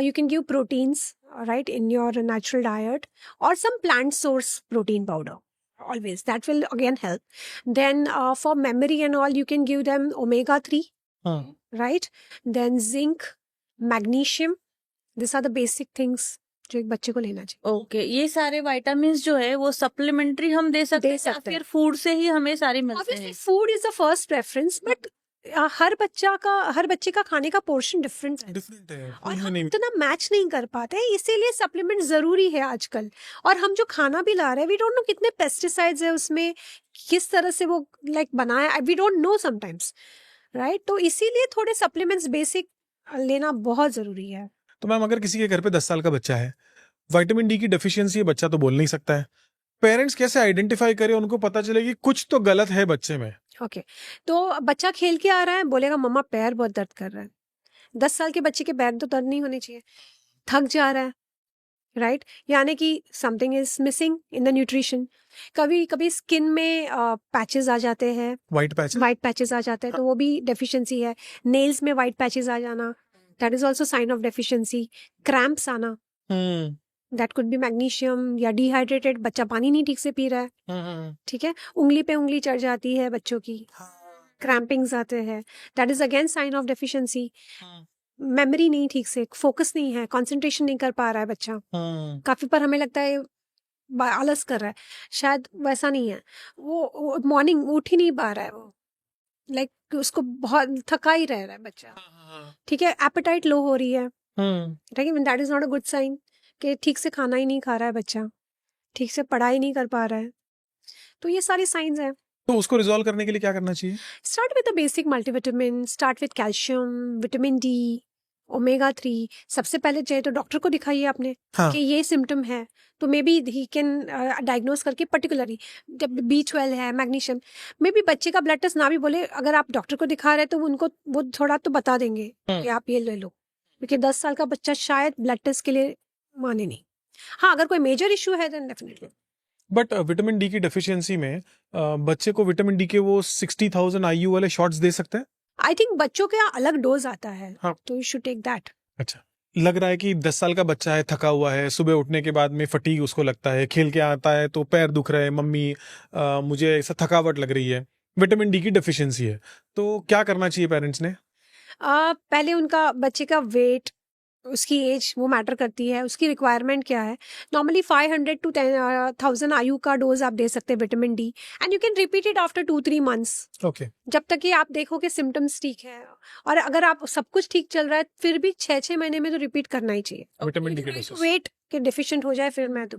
You can give proteins, right, in your natural diet, और some plant source protein powder always, that will again help. Then for memory and all, you can give them omega 3, right, then zinc, magnesium. These are the basic things जो एक बच्चे को लेना चाहिए. ओके, ये सारे विटामिन्स जो है वो सप्लीमेंट्री हम दे सकते हैं या सकते हैं. फिर फूड से ही हमें सारे मिलते Obviously हैं? food is the first preference, but हर बच्चे का खाने का पोर्शन डिफरेंट है डिफरेंट है, और फूड में हम नहीं इतना मैच नहीं कर पाते, इसीलिए सप्लीमेंट जरूरी है आजकल. और हम जो खाना भी ला रहे हैं, वी डोंट नो कितने पेस्टिसाइड्स है उसमें, किस तरह से वो लाइक बनाया, we don't know sometimes, right. तो इसीलिए थोड़े सप्लीमेंट्स बेसिक लेना बहुत जरूरी है. तो मैम अगर किसी के घर पे 10 साल का बच्चा है, विटामिन डी की डेफिशिएंसी है, बच्चा तो बोल नहीं सकता है, पेरेंट्स कैसे आइडेंटिफाई करें, उनको पता चले कि कुछ तो गलत है बच्चे में? ओके, तो बच्चा खेल के आ रहा है, बोलेगा मम्मा पैर बहुत दर्द कर रहा है. 10 साल के बच्चे के पैर तो दर्द नहीं होने चाहिए. थक जा रहा है, राइट, यानी कि something is missing in the nutrition. कभी कभी स्किन में पैचेस आ जाते हैं, वाइट पैचेस आ जाते हैं, तो वो भी डेफिशिएंसी है. नेल्स में वाइट पैचेस आ जाना, that is also sign of deficiency. Cramps आना, दैट कुड बी मैग्नीशियम, या डिहाइड्रेटेड, बच्चा पानी नहीं ठीक से पी रहा है, ठीक है. उंगली पे उंगली चढ़ जाती है बच्चों की, क्रैम्पिंग्स आते हैं, that is again sine of deficiency. Memory नहीं ठीक से, फोकस नहीं है, कंसंट्रेशन नहीं कर पा रहा है बच्चा. काफी पर हमें लगता है आलस कर रहा है, शायद वैसा नहीं है. वो मॉर्निंग उठ ही नहीं पा रहा है, वो लाइक उसको बहुत थका ही रह रहा है बच्चा, ठीक है. एपेटाइट लो हो रही है, ठीक है, that is not a good sign कि ठीक से खाना ही नहीं खा रहा है बच्चा, ठीक से पढ़ाई नहीं कर पा रहा है. तो ये सारी साइंस हैं. तो उसको रिजॉल्व करने के लिए क्या करना चाहिए? Start with the basic multivitamin, start with calcium, vitamin D, omega 3. सबसे पहले चाहिए तो डॉक्टर को दिखाइए आपने, हाँ. कि ये सिम्टम है, तो may be he can diagnose करके पर्टिकुलरली. जब B12 है, मैग्नीशियम, मे बी बच्चे का ब्लड टेस्ट ना भी बोले, अगर आप डॉक्टर को दिखा रहे हैं तो उनको वो थोड़ा तो बता देंगे कि आप ये ले लो, क्योंकि 10 साल का बच्चा शायद ब्लड टेस्ट के लिए माने नहीं. हाँ, अगर कोई मेजर इशू है then definitely. But vitamin D की डेफिशिएंसी में बच्चे को विटामिन डी के वो 60,000 IU वाले शॉट्स दे सकते हैं? आई थिंक बच्चों का अलग डोज आता है, हाँ. तो यू शुड टेक दैट. अच्छा, लग रहा है कि 10 साल का बच्चा है, थका हुआ है, सुबह उठने के बाद में फटीग उसको लगता है, खेल के आता है तो पैर दुख रहे हैं, मम्मी मुझे ऐसा थकावट लग रही है, विटामिन डी की डेफिशिएंसी है, तो क्या करना चाहिए पेरेंट्स ने? पहले उनका बच्चे का वेट, उसकी एज वो मैटर करती है, उसकी रिक्वायरमेंट क्या है. नॉर्मली 500 to 10,000 IU का डोज आप दे सकते हैं vitamin D, and you can repeat it after 2-3 months, okay. जब तक कि आप देखो कि सिम्टम्स ठीक है. और अगर आप सब कुछ ठीक चल रहा है, फिर भी 6-6 महीने में तो रिपीट करना ही चाहिए. विटामिन डी के डोसेस. वेट के डिफिशिएंट हो जाए फिर मैं तो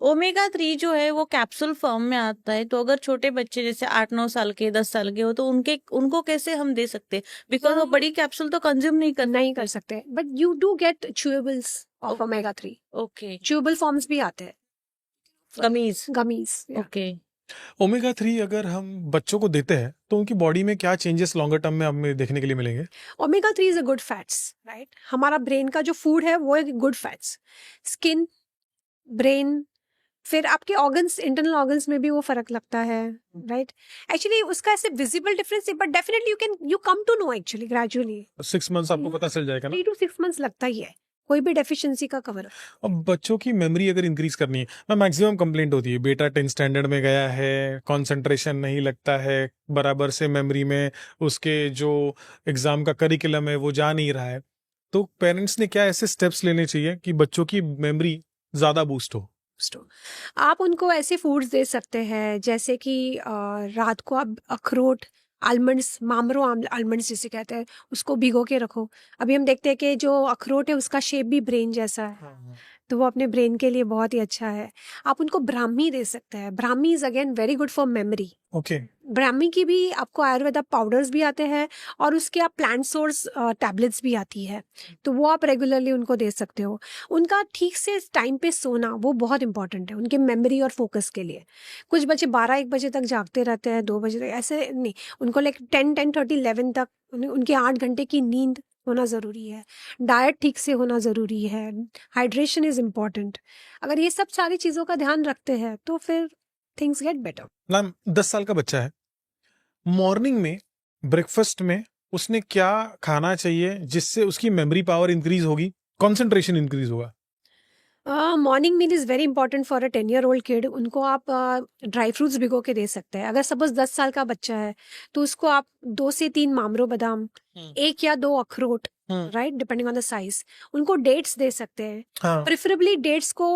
ओमेगा 3 जो है वो कैप्सूल फॉर्म में आता है, तो अगर छोटे बच्चे जैसे 8-9 साल के, 10 साल के हो, तो उनको कैसे हम दे सकते हैं? बिकॉज वो बड़ी कैप्सूल तो कंज्यूम नहीं कर सकते, but you do get chewables of omega 3. Okay, chewable forms भी आते हैं, गमीज. ओके. ओमेगा 3 अगर हम बच्चों को देते हैं तो उनकी बॉडी में क्या चेंजेस लॉन्गर टर्म में हमें देखने के लिए मिलेंगे? Omega 3 is a good fats, right. हमारा ब्रेन का जो फूड है वो है गुड फैट्स. स्किन, ब्रेन, फिर आपके ऑर्गन्स, इंटरनल ऑर्गन्स में भी वो फर्क लगता है, राइट. एक्चुअली उसका ऐसे visible difference, but definitely you come to know actually gradually. 6 months आपको पता चल जाएगा ना? 3 to 6 months लगता ही है कोई भी डेफिशिएंसी का कवर. अब बच्चों की मेमोरी अगर इंक्रीज करनी है, मैं मैक्सिमम कंप्लेंट होती है, बेटा 10 स्टैंडर्ड में गया है, कंसंट्रेशन नहीं लगता है बराबर से मेमोरी में, उसके जो एग्जाम का करिकुलम है वो जा नहीं रहा है. तो पेरेंट्स ने क्या ऐसे स्टेप्स लेने चाहिए कि बच्चों की मेमोरी ज्यादा बूस्ट हो? आप उनको ऐसे फूड्स दे सकते हैं जैसे कि रात को आप अखरोट, आलमंड्स, मामरो आलमंड्स जिसे कहते हैं, उसको भिगो के रखो. अभी हम देखते हैं कि जो अखरोट है उसका शेप भी ब्रेन जैसा है, तो वो अपने ब्रेन के लिए बहुत ही अच्छा है. आप उनको ब्राह्मी दे सकते हैं. Brahmi is again very good for memory. Okay. Brahmi की भी आपको आयुर्वेदा पाउडर्स भी आते हैं, और उसके आप प्लांट सोर्स टैबलेट्स भी आती है, तो वो आप रेगुलरली उनको दे सकते हो. उनका ठीक से टाइम पे सोना वो बहुत इंपॉर्टेंट है उनके मेमोरी और फोकस के लिए. कुछ बच्चे 12-1 बजे तक जागते रहते हैं, 2 बजे तक, ऐसे नहीं. उनको लाइक 10, 10:30, 11 तक उनकी 8 घंटे की नींद होना ज़रूरी है, डाइट ठीक से होना ज़रूरी है, हाइड्रेशन इज़ इम्पॉर्टेंट। अगर ये सब सारी चीज़ों का ध्यान रखते हैं तो फिर थिंग्स गेट बेटर। मैम 10 साल का बच्चा है, मॉर्निंग में ब्रेकफास्ट में उसने क्या खाना चाहिए जिससे उसकी मेमोरी पावर इंक्रीज होगी, कंसंट्रेशन इंक्रीज होगा? Morning meal is very important for a 10-year-old kid. उनको आप ड्राई फ्रूट्स भिगो के दे सकते हैं। अगर सपोज 10 साल का बच्चा है तो उसको आप 2 से 3 मामरो बादाम, 1 या 2 अखरोट, right, depending on the size, उनको डेट्स दे सकते हैं। हाँ प्रेफरेबली डेट्स को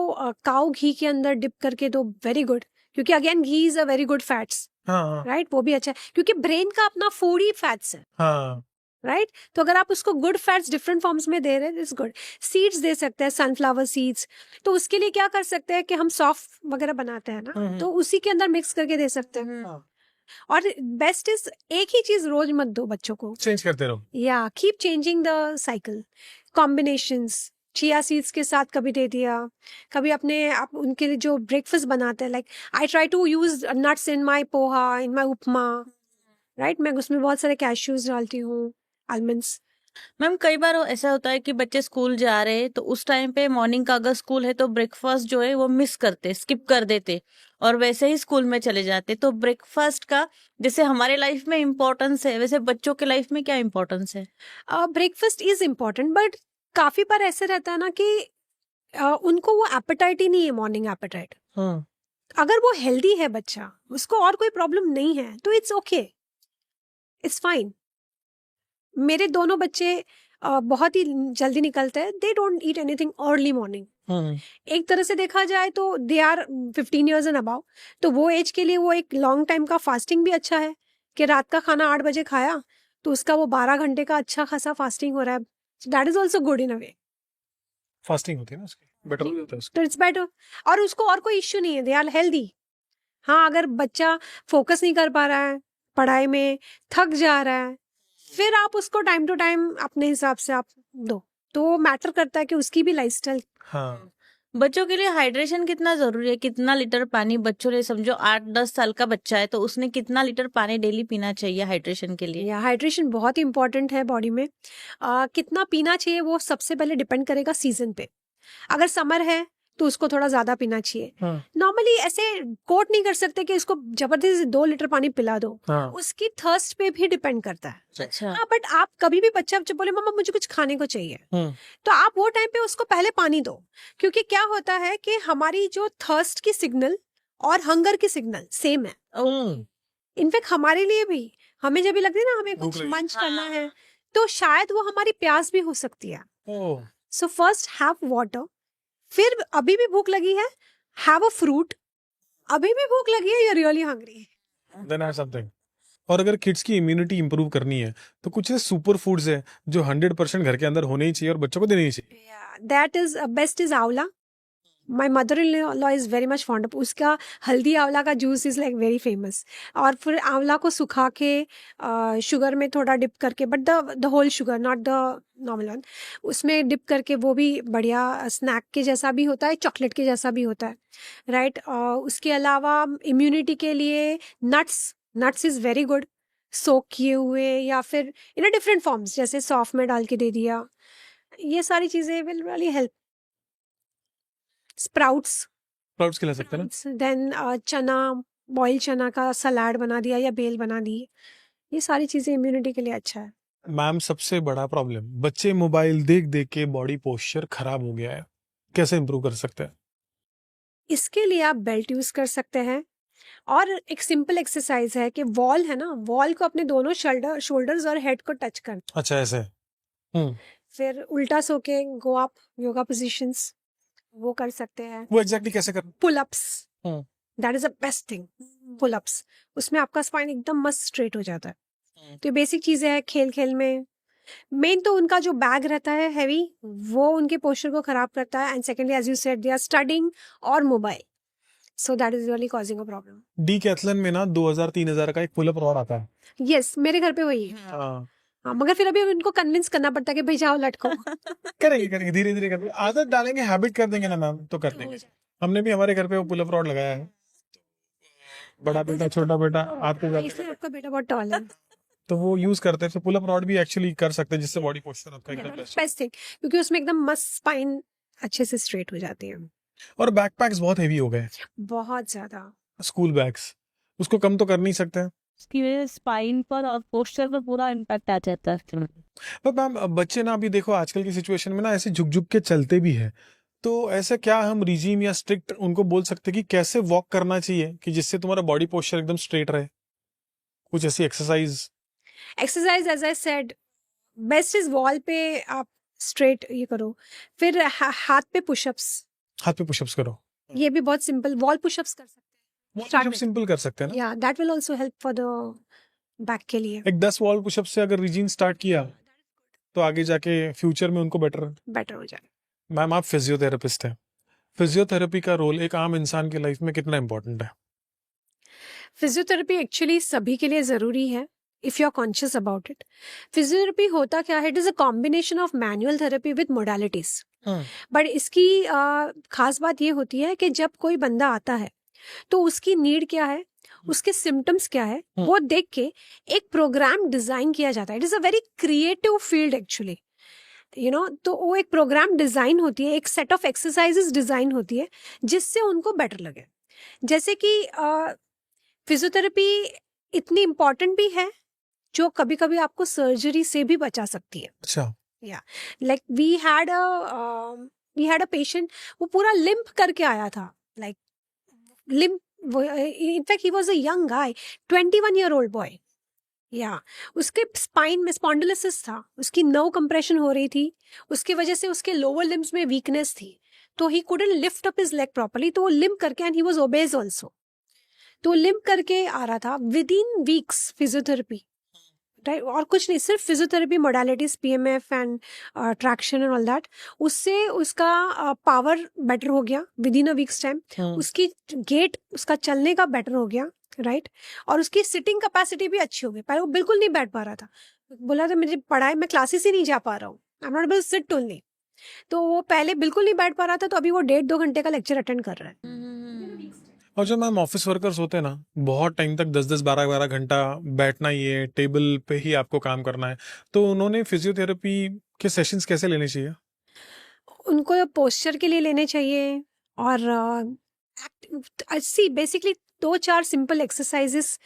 काऊ घी के अंदर डिप करके दो, वेरी गुड, क्योंकि again ghee is a very good fats, हाँ राइट, वो भी अच्छा है क्योंकि ब्रेन का अपना फूड ही फैट्स है, हाँ राइट। तो अगर आप उसको गुड फैट्स डिफरेंट फॉर्म्स में दे रहे हैं, इज गुड। सीड्स दे सकते हैं, सनफ्लावर सीड्स। तो उसके लिए क्या कर सकते हैं कि हम सॉफ्ट वगैरह बनाते हैं ना, तो उसी के अंदर मिक्स करके दे सकते हैं। हाँ। और बेस्ट इज एक ही चीज रोज मत दो बच्चों को, चेंज करते रहो। या keep changing the cycle, combinations. Chia seeds के साथ कभी दे दिया, कभी अपने आप उनके लिए जो ब्रेकफास्ट बनाते हैं, like I try to use nuts in my poha, in my upma, right. मैं उसमें बहुत सारे कैश्यूज डालती हूँ, आलमंड्स। मैम कई बार ऐसा होता है कि बच्चे स्कूल जा रहे हैं तो उस टाइम पे मॉर्निंग का अगर स्कूल है तो ब्रेकफास्ट जो है वो मिस करते, स्किप कर देते और वैसे ही स्कूल में चले जाते। तो ब्रेकफास्ट का जैसे हमारे लाइफ में इम्पोर्टेंस है, वैसे बच्चों के लाइफ में क्या इम्पोर्टेंस है? ब्रेकफास्ट इज इम्पोर्टेंट, बट काफी बार ऐसे रहता है ना कि उनको वो एपेटाइट ही नहीं है, मॉर्निंग एपेटाइट। हाँ अगर वो हेल्दी है बच्चा, उसको और कोई प्रॉब्लम नहीं है, तो इट्स ओके, इट्स फाइन। मेरे दोनों बच्चे बहुत ही जल्दी निकलते हैं, they don't eat anything early morning. एक तरह से देखा जाए तो they are 15 years and above, तो वो एज के लिए वो एक लॉन्ग टाइम का फास्टिंग भी अच्छा है कि रात का खाना 8 बजे खाया तो उसका वो 12 घंटे का अच्छा खासा फास्टिंग हो रहा है, that is also good in a way, fasting होती है ना उसकी, बेटर हो जाता है उसका। तो इट्स बेटर। और उसको और कोई इश्यू नहीं है, दे आर हेल्दी। हाँ, अगर बच्चा फोकस नहीं कर पा रहा है पढ़ाई में, थक जा रहा है, फिर आप उसको टाइम टू टाइम अपने हिसाब से आप दो, तो वो मैटर करता है कि उसकी भी लाइफस्टाइल। हाँ बच्चों के लिए हाइड्रेशन कितना जरूरी है? कितना लीटर पानी बच्चों ने, समझो 8-10 साल का बच्चा है तो उसने कितना लीटर पानी डेली पीना चाहिए हाइड्रेशन के लिए? या हाइड्रेशन बहुत इंपॉर्टेंट है बॉडी में। कितना पीना चाहिए वो सबसे पहले डिपेंड करेगा सीजन पे। अगर समर है तो उसको थोड़ा ज्यादा पीना चाहिए। हाँ नॉर्मली ऐसे कोट नहीं कर सकते कि इसको जबरदस्ती से 2 लीटर पानी पिला दो, हाँ उसकी थर्स्ट पे भी डिपेंड करता है। अच्छा। हाँ, बट आप कभी भी बच्चा जब बोले मम्मा मुझे कुछ खाने को चाहिए, तो आप वो टाइम पे उसको पहले पानी दो, क्योंकि क्या होता है कि हमारी जो थर्स्ट की सिग्नल और हंगर की सिग्नल सेम है। इनफैक्ट हमारे लिए भी, हमें जब भी लगता है ना हमें भूख कुछ लगी। मंच करना है, तो शायद वो हमारी प्यास भी हो सकती है। ओह सो फर्स्ट हैव वाटर, फिर अभी भी भूख लगी है, हैव अ फ्रूट, अभी भी भूख लगी है, you really hungry, then have something. और अगर किड्स की इम्यूनिटी इंप्रूव करनी है तो कुछ सुपर फूड्स है जो 100% घर के अंदर होने ही चाहिए और बच्चों को देने ही चाहिए। दैट इज बेस्ट इज आंवला। My mother in law is very much fond of उसका हल्दी आंवला का juice is like very famous. और फिर आंवला को सुखा के शुगर में थोड़ा डिप करके, but the whole sugar not the normal one, उसमें डिप करके वो भी बढ़िया स्नैक के जैसा भी होता है, चॉकलेट के जैसा भी होता है, राइट। उसके अलावा इम्यूनिटी के लिए नट्स इज़ वेरी गुड, सोक किए हुए या फिर इन अ डिफरेंट फॉर्म्स, जैसे सॉफ्ट में डाल के दे दिया, ये सारी चीज़ें विल रियली हेल्प। स्प्राउट्स खिला सकते हैं ना। देन चना, बॉयल चना का सलाद बना दिया या बेल बना दी, ये सारी चीज़ें इम्यूनिटी के लिए अच्छा है। मैम सबसे बड़ा प्रॉब्लम, बच्चे मोबाइल देख देख के बॉडी पोस्चर खराब हो गया है, कैसे इंप्रूव कर सकते हैं? इसके लिए आप बेल्ट यूज कर सकते हैं, और एक सिंपल एक्सरसाइज है कि वॉल है ना, वॉल को अपने दोनों शोल्डर्स और हेड को टच कर, अच्छा ऐसे। फिर उल्टा सो के गो अप, योगा पोजीशंस वो कर सकते हैं। वो एग्जैक्टली कैसे करना? Pull ups, hmm. That is the best thing, pull ups. उसमें आपका स्पाइन एकदम मस्त स्ट्रेट हो जाता है। तो ये बेसिक चीजें हैं खेल खेल में। मेन तो उनका जो बैग रहता है हैवी, वो उनके पोस्चर को खराब करता है, and secondly as you said they are studying और mobile, so that is really causing a problem. Decathlon में ना 2000-3000 का एक पुल अप रॉड आता है। यस, मेरे घर पे वही है। हाँ हाँ, मगर फिर अभी उनको कन्विंस करना पड़ता है कि भाई जाओ लटको। करेंगे धीरे धीरे करेंगे, आदत डालेंगे, हैबिट कर देंगे ना मैम तो कर देंगे। हमने भी हमारे घर पे वो पुल अप रॉड लगाया है, बड़ा बेटा छोटा बेटा आते जाते। इसलिए आपका बेटा बहुत टॉल है। तो वो यूज करते हैं, तो पुल अप रॉड भी एक्चुअली कर सकते हैं जिससे बॉडी पोस्चर आपका एकदम बेस्ट। बेस्ट थिंग, क्योंकि उसमें एकदम मस्त स्पाइन अच्छे से स्ट्रेट हो जाती है। और बैकपैक्स बहुत हेवी हो गए, बहुत ज्यादा। स्कूल बैग्स, उसको कम तो कर नहीं सकते हैं। उसकी वजह से स्पाइन पर और पोस्चर पर पूरा इम्पैक्ट आ जाता है। पर मैम बच्चे ना अभी देखो आजकल की सिचुएशन में ना ऐसे झुक झुक के चलते भी है, तो ऐसा क्या हम रिजीम या स्ट्रिक्ट उनको बोल सकते हैं कि कैसे वॉक करना चाहिए कि जिससे तुम्हारा बॉडी पोस्चर एकदम स्ट्रेट रहे? कुछ ऐसी exercise? Exercise as I said, best is wall पे आप स्ट्रेट ये करो, फिर हाथ पे पुशअप्स, हाथ पे पुशअप्स करो, ये भी बहुत सिंपल, वॉल पुशअप्स कर सकते wall Start pushup with- simple कर सकते हैं हैं, ना। या that will also help for the back के लिए। एक 10 वॉल पुशअप से अगर रिजीम स्टार्ट किया तो आगे जाके फ्यूचर में उनको बेटर हो जाए। मैम आप फिजियोथेरेपिस्ट हैं, फिजियोथेरेपी का रोल एक आम इंसान की लाइफ में कितना इंपॉर्टेंट है? फिजियोथेरेपी एक्चुअली सभी के लिए ज़रूरी है if you are conscious about it. Physiotherapy होता क्या है, it is a combination of manual therapy with modalities. But इसकी खास बात ये होती है कि जब कोई बंदा आता है तो उसकी नीड क्या है, उसके सिम्टम्स क्या है, वो देख के एक प्रोग्राम डिज़ाइन किया जाता है। It is a very creative field actually, you know. तो वो एक प्रोग्राम डिज़ाइन होती है, एक सेट ऑफ एक्सरसाइजेज डिज़ाइन होती है जिससे उनको बेटर लगे। जैसे कि फिजियोथेरेपी इतनी इम्पॉर्टेंट भी है जो कभी कभी आपको सर्जरी से भी बचा सकती है। अच्छा, like we had a patient, वो पूरा लिम्प करके आया था, like limp, in fact he was a young guy, 21 year old boy. उसके स्पाइन में स्पॉन्डिलोसिस था, उसकी नर्व कंप्रेशन हो रही थी, उसकी वजह से उसके लोअर लिम्स में वीकनेस थी, तो he couldn't lift up his leg properly, तो वो लिम्प करके, and he was obeys also, तो लिम्प करके आ रहा था within weeks physiotherapy, right. और कुछ नहीं, सिर्फ physiotherapy modalities, PMF and traction and all that, उससे उसका पावर बेटर हो गया within a weeks time, उसकी गेट, उसका चलने का बेटर हो गया, राइट। और उसकी सिटिंग कैपेसिटी भी अच्छी हो गई। पहले वो बिल्कुल नहीं बैठ पा रहा था, बोला था मुझे पढ़ाई, मैं क्लासेस ही नहीं जा पा रहा हूँ, I am not able to sit only. तो वो पहले बिल्कुल नहीं बैठ पा रहा था, तो अभी वो 1.5-2 घंटे का लेक्चर अटेंड कर रहा है। और जो मैम ऑफिस वर्कर्स होते हैं ना, बहुत टाइम तक 10-10 12-12 घंटा बैठना ही है, टेबल पे ही आपको काम करना है, तो उन्होंने फिजियोथेरेपी के सेशंस कैसे लेने चाहिए? उनको पोस्चर के लिए लेने चाहिए, और सी बेसिकली 2-4 सिंपल एक्सरसाइजेस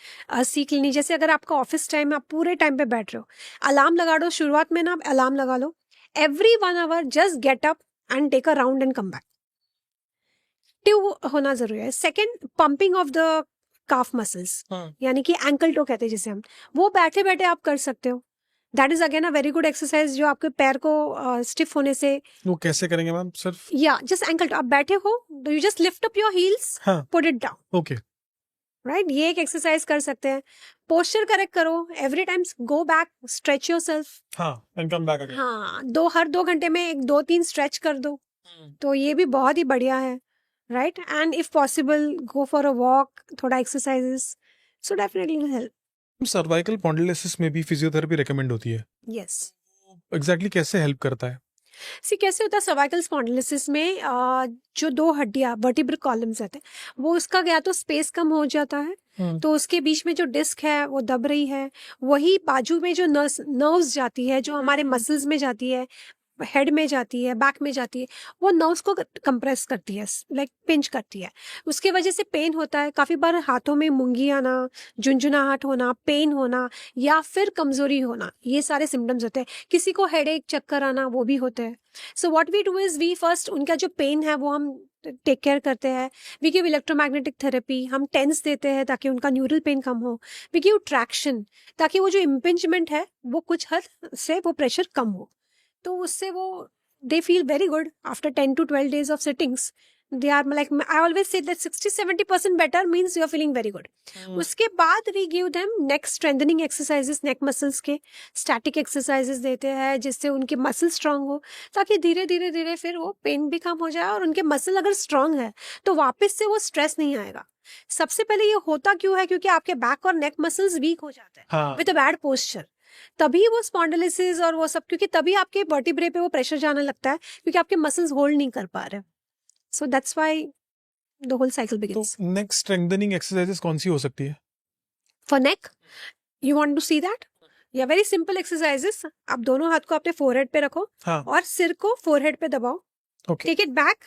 सीख लेनी। जैसे अगर आपका ऑफिस टाइम है, आप पूरे टाइम पे बैठ रहे हो, अलार्म लगा दो, शुरुआत में ना आप अलार्म लगा लो, every 1 hour just get up and take a round and come back. होना जरूरी है। Second, pumping of the calf muscles, यानी कि एंकल टो कहते हैं जिसे हम, वो बैठे बैठे आप कर सकते हो। That is again a very good exercise जो आपके पैर को स्टिफ होने से। वो कैसे करेंगे मैम? सिर्फ जस्ट एंकल टो, आप बैठे हो, you just lift up your heels, put it down, okay, right. ये एक एक्सरसाइज कर सकते हैं। पोस्चर करेक्ट करो, every time go back, stretch yourself, and come back again. हर 2 घंटे में 2-3 स्ट्रेच कर दो, तो ये भी बहुत ही बढ़िया है, right. And if possible go for a walk, थोड़ा exercises, so definitely help. Cervical spondylosis में भी फिजियोथेरेपी रेकमेंड होती है, यस। एग्जैक्टली कैसे हेल्प करता है? सी कैसे होता है सर्वाइकल स्पॉन्डिलोसिस में, जो 2 हड्डियां, वर्टिब्रल कॉलम्स रहते हैं, वो उसका या तो स्पेस कम हो जाता है, तो उसके बीच में जो डिस्क है वो दब रही है, वही बाजू में जो नर्व्स जाती है, जो हमारे मसल्स में जाती है, हेड में जाती है, बैक में जाती है, वो नर्व्स को कंप्रेस करती है, लाइक पिंच करती है, उसके वजह से पेन होता है। काफ़ी बार हाथों में मुंगी आना, झुंझुनाहट होना, पेन होना, या फिर कमजोरी होना, ये सारे सिम्टम्स होते हैं। किसी को हेडेक, चक्कर आना, वो भी होते हैं। So what we do is, we first उनका जो पेन है वो हम टेक केयर करते हैं। वी गिव इलेक्ट्रोमैग्नेटिक थेरेपी, हम टेंस देते हैं ताकि उनका न्यूरल पेन कम हो। वी गिव ट्रैक्शन, ताकि वो जो इम्पिंजमेंट है वो कुछ हद से वो प्रेशर कम हो, तो उससे वो they feel very good after 10 to 12 days of sittings. They are like, I always say that 60-70% better means you are feeling very good. उसके बाद we give them neck strengthening exercises, neck muscles के static exercises देते हैं जिससे उनके मसल स्ट्रांग हो, ताकि धीरे धीरे धीरे फिर वो पेन भी कम हो जाए, और उनके मसल अगर स्ट्रांग है तो वापस से वो स्ट्रेस नहीं आएगा। सबसे पहले ये होता क्यों है, क्योंकि आपके बैक और नेक मसल्स वीक हो जाते हैं विद अ बैड पोस्चर, तभी वो स्पॉन्डिलोसिस और वो सब, क्योंकि तभी आपके वर्टिब्रे पे वो प्रेशर जाने लगता है, क्योंकि आपके मसल्स होल्ड नहीं कर पा रहे। So that's why the whole cycle begins. Neck strengthening exercises कौन सी हो सकती है? For neck, you want to see that? या वेरी सिंपल एक्सरसाइजेस। आप दोनों हाथ को अपने फोरहेड पे रखो हाँ और सिर को फोरहेड पे दबाओ। ओके टेक इट बैक,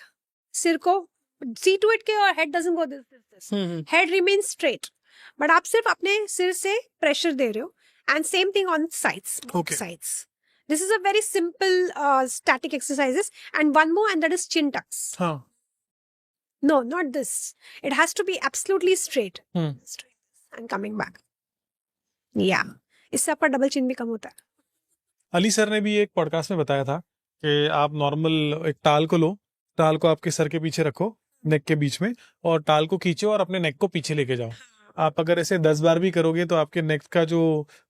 सिर को सी टू इट के और head doesn't go this, head remain straight, but आप सिर्फ अपने सिर से प्रेशर दे रहे हो। And same thing on sides, Okay. sides. This is a very simple static exercises. And one more, and that is chin tucks. हाँ No, not this. It has to be absolutely straight. Hmm Straight and coming back. Yeah. इससे आपका डबल चिन भी कम होता है। अली सर ने भी एक पॉडकास्ट में बताया था कि आप नॉर्मल एक टाल को लो, टाल को आपके सर के पीछे रखो, नेक के बीच में, और टाल को खींचो और अपने नेक को पीछे लेके जाओ। आप अगर ऐसे 10 बार भी करोगे तो आपके नेक का जो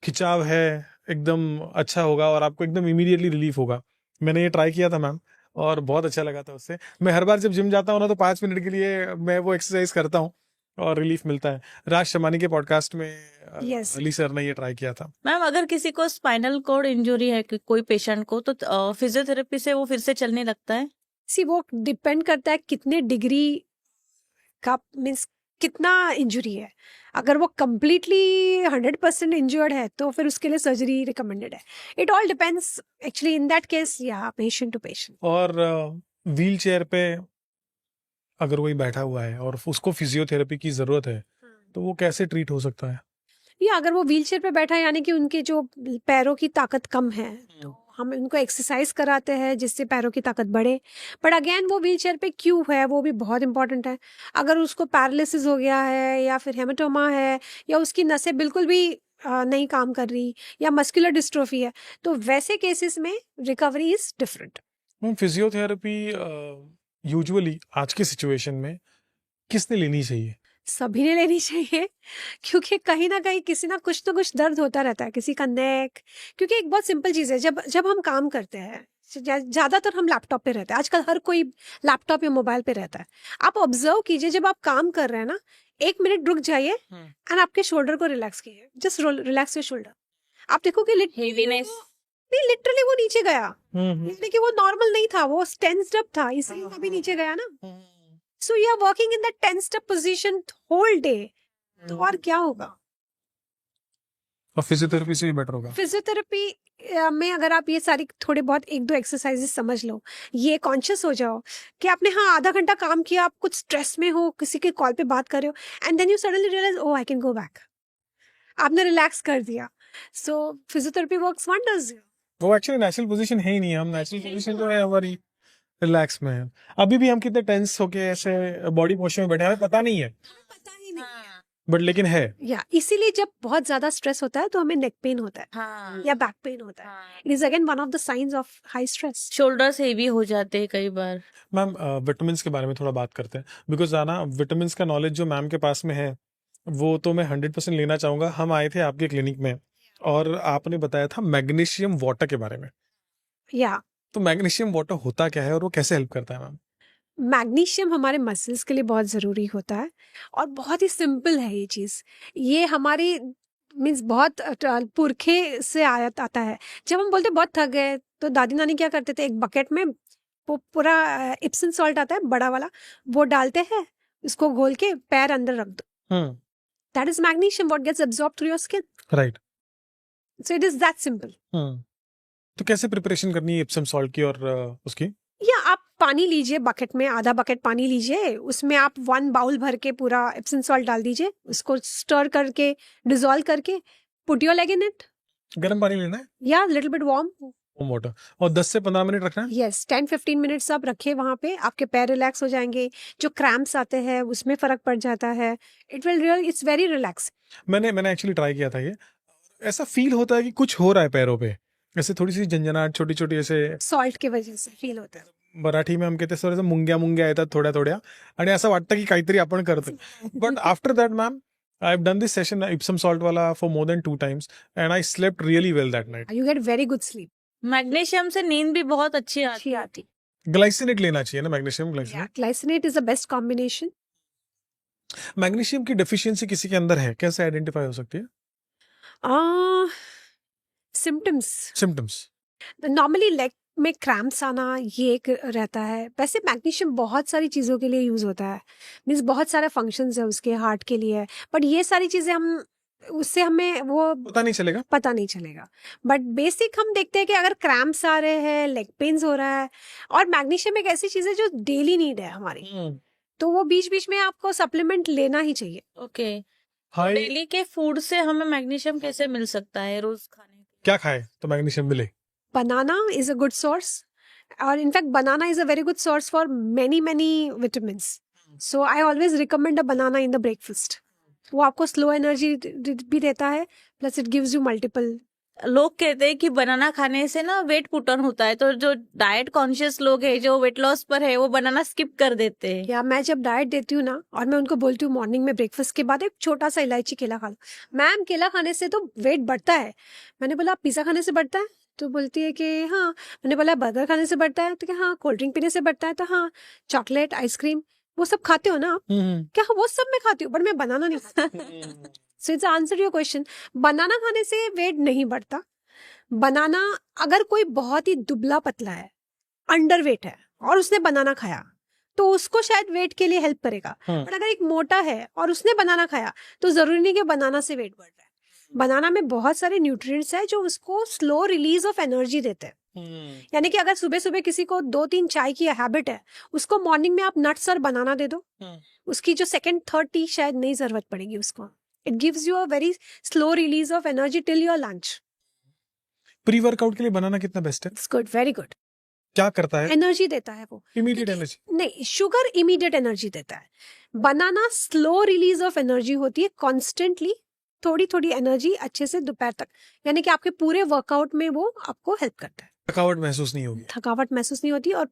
खिंचाव है एकदम अच्छा होगा और आपको एकदम इमीडिएटली रिलीफ होगा। मैंने ये ट्राई किया था मैम और बहुत अच्छा लगा था उससे। मैं हर बार जब जिम जाता हूँ ना तो 5 मिनट के लिए मैं वो एक्सरसाइज करता हूँ और रिलीफ मिलता है। राज शमानी के पॉडकास्ट में Yes. अली सर ने ये ट्राई किया था। मैम अगर किसी को स्पाइनल कॉर्ड इंजरी है कि कोई पेशेंट को, तो फिजियोथेरेपी से वो फिर से चलने लगता है? सी वो डिपेंड करता है कितने डिग्री का, मीन्स कितना इंजुरी है। अगर वो कंप्लीटली 100% इंजर्ड है तो फिर उसके लिए सर्जरी रिकमेंडेड है। It all depends actually in that case, या पेशेंट टू पेशेंट। और व्हील चेयर पे अगर कोई बैठा हुआ है और उसको फिजियोथेरेपी की जरूरत है तो वो कैसे ट्रीट हो सकता है? या अगर वो व्हीलचेयर पे बैठा है यानी कि उनके जो पैरों की ताकत कम है तो हम उनको एक्सरसाइज कराते हैं जिससे पैरों की ताकत बढ़े। बट अगेन वो व्हीलचेयर पे क्यों है वो भी बहुत इंपॉर्टेंट है। अगर उसको पैरालिसिस हो गया है या फिर हेमाटोमा है या उसकी नसें बिल्कुल भी नहीं काम कर रही या मस्कुलर डिस्ट्रोफी है तो वैसे केसेस में recovery is different. Physiotherapy usually आज के सिचुएशन में किसने लेनी चाहिए? सभी ने लेनी चाहिए क्योंकि कहीं ना कहीं किसी ना कुछ दर्द होता रहता है, किसी का नेक। क्योंकि एक बहुत सिंपल चीज़ है, जब हम काम करते हैं ज़्यादातर हम लैपटॉप पे रहते हैं। आजकल हर कोई लैपटॉप या मोबाइल पे रहता है। आप ऑब्जर्व कीजिए जब आप काम कर रहे हैं ना, 1 मिनट रुक जाइए एंड आपके शोल्डर को रिलैक्स कीजिए। Just relax your shoulder. आप देखोगे हेवीनेस नहीं, लिटरली वो नीचे गया, इसलिए कि वो नॉर्मल नहीं था, वो टेंस्ड अप था, इसलिए वो भी नीचे गया ना। So you are working in that tensed up position whole day. तो और क्या होगा? और फिजियोथेरेपी से भी बेटर होगा। फिजियोथेरेपी में अगर आप ये सारी थोड़े बहुत 1-2 एक्सरसाइजेस समझ लो, ये कॉन्शियस हो जाओ कि आपने आधा घंटा काम किया, आप कुछ स्ट्रेस में हो, किसी के कॉल पे बात कर रहे हो, and then you suddenly realise oh I can go back. आपने रिलैक्स कर दिया। So physiotherapy works wonders. वो एक्चुअली नेचुरल पोजीशन है ही नहीं। हम नेचुरल पोजीशन जो है हमारी रिलैक्स में है। अभी भी हम कितने टेंस होके ऐसे बॉडी पोस्चर में बैठे हैं, हमें पता नहीं है, पता ही नहीं है। बट लेकिन है। या इसीलिए जब बहुत ज्यादा स्ट्रेस होता है तो हमें नेक पेन होता है हाँ या बैक पेन होता है। It is again one of the science of high stress. Shoulders heavy हो जाते हैं कई बार। मैम विटामिन के बारे में थोड़ा बात करते हैं, बिकॉज आना विटामिन का नॉलेज जो मैम के पास में है वो तो मैं 100% लेना चाहूंगा। हम आए थे आपके क्लिनिक में और आपने बताया था मैग्नीशियम वाटर के बारे में। या तो मैग्नीशियम वाटर होता क्या है और वो कैसे हेल्प करता है मैम? मैग्नीशियम हमारे मसल्स के लिए बहुत ज़रूरी होता है और बहुत ही सिंपल है ये चीज़। ये हमारी मीन्स बहुत पुरखे से आता है। जब हम बोलते बहुत थक गए तो दादी नानी क्या करते थे, एक बकेट में वो पूरा इप्सम सॉल्ट आता है बड़ा वाला, वो डालते हैं, इसको घोल के पैर अंदर रख दो। That is magnesium what gets absorb through your skin. Right. So it is that simple. तो कैसे प्रिपरेशन करनी है इप्सम सॉल्ट की और उसकी? या आप पानी लीजिए, बकेट में आधा बकेट पानी लीजिए, उसमें आप 1 बाउल भर के पूरा एप्सम सॉल्ट डाल दीजिए, उसको स्टर करके डिसॉल्व करके put your leg in it. गर्म पानी लेना है या लिटिल बिट वार्म वाटर, और 10 से 15 मिनट रखना है। यस 10-15 मिनट्स आप रखे वहां पे, आपके पैर रिलैक्स हो जाएंगे। जो क्रैम्प्स आते हैं उसमें फर्क पड़ जाता है। It's very relax. मैंने एक्चुअली ट्राई किया था ये। ऐसा फील होता है कि कुछ हो रहा है पैरों पे, ऐसे थोड़ी सी झंझनाहट छोटी छोटी ऐसे सॉल्ट की वजह से फील होता है। मराठी में हम कहते थोडंसं मुंग्या येतात थोड्या थोड्या आणि असं वाटतं की काहीतरी आपण करतो. But after that ma'am I have done this session Epsom salt वाला for more than 2 times and I slept really well that night. You get very good sleep. Magnesium से नींद भी बहुत अच्छी अच्छी आती। ग्लाइसिनेट लेना चाहिए ना, magnesium glycinate. Glycinate is the best combination. Magnesium की डेफिशिएंसी किसी के अंदर है, कैसे आइडेंटिफाई हो सकती है? सिम्टम्स नॉर्मली लेग में क्रैम्प्स आना ये एक रहता है। वैसे मैग्नीशियम बहुत सारी चीज़ों के लिए यूज़ होता है, मीन्स बहुत सारे फंक्शंस है उसके, हार्ट के लिए। बट ये सारी चीज़ें हम उससे हमें वो पता नहीं चलेगा। पता नहीं चलेगा। बट बेसिक हम देखते हैं कि अगर क्रैम्प्स आ रहे हैं, लेग पेन्स हो रहा है, और मैग्नीशियम एक ऐसी चीज है जो डेली नीड है हमारी, तो वो बीच बीच में आपको सप्लीमेंट लेना ही चाहिए। ओके। हाई डेली के फूड से हमें मैग्नीशियम कैसे मिल सकता है रोज खाने के? क्या खाए तो मैग्नीशियम मिले? बनाना इज अ गुड सोर्स, और in fact banana is a very good source for many vitamin. So I always recommend a banana in the breakfast. वो आपको स्लो एनर्जी भी देता है, plus it gives you multiple. लोग कहते हैं कि बनाना खाने से ना वेट पुट ऑन होता है, तो जो डाइट कॉन्शियस लोग हैं जो वेट लॉस पर है वो बनाना स्किप कर देते हैं। या मैं जब डाइट देती हूँ ना, और मैं उनको बोलती हूँ मॉर्निंग में ब्रेकफास्ट के बाद एक छोटा सा इलायची केला खा लो, मैम केला खाने से तो वेट बढ़ता है। मैंने बोला पिज़्ज़ा खाने से बढ़ता है? तो बोलती है कि हाँ। मैंने बोला बर्गर खाने से बढ़ता है? तो क्या हाँ। कोल्ड ड्रिंक पीने से बढ़ता है? तो हाँ। चॉकलेट, आइसक्रीम, वो सब खाते हो ना आप? क्या हाँ, वो सब मैं खाती हूँ, बट मैं बनाना नहीं खाती। So it's answer your question. Banana खाने से वेट नहीं बढ़ता। बनाना, अगर कोई बहुत ही दुबला पतला है, अंडर वेट है, और उसने बनाना खाया, तो उसको शायद वेट के लिए हेल्प करेगा। बट अगर एक मोटा है और उसने बनाना खाया, तो जरूरी नहीं कि बनाना से वेट बढ़ रहा है। बनाना में बहुत सारे न्यूट्रिएंट्स है जो उसको स्लो रिलीज ऑफ एनर्जी देते हैं। यानी कि अगर सुबह सुबह किसी को 2-3 चाय की हैबिट है, उसको मॉर्निंग में आप नट्स और बनाना दे दो, उसकी जो सेकंड थर्ड टी शायद नहीं जरूरत पड़ेगी उसको। It gives you a very slow release of energy till your lunch. Pre workout के लिए बनाना कितना बेस्ट है? It's good, very good. क्या करता है? एनर्जी देता है वो, इमीडिएट एनर्जी नहीं, शुगर इमीडिएट एनर्जी देता है। बनाना स्लो रिलीज ऑफ एनर्जी होती है, कॉन्स्टेंटली थोड़ी थोड़ी एनर्जी अच्छे से दोपहर तक, यानी कि आपके पूरे वर्कआउट में वो आपको हेल्प करता है। थकावट महसूस नहीं होगी। थकावट महसूस नहीं होती, और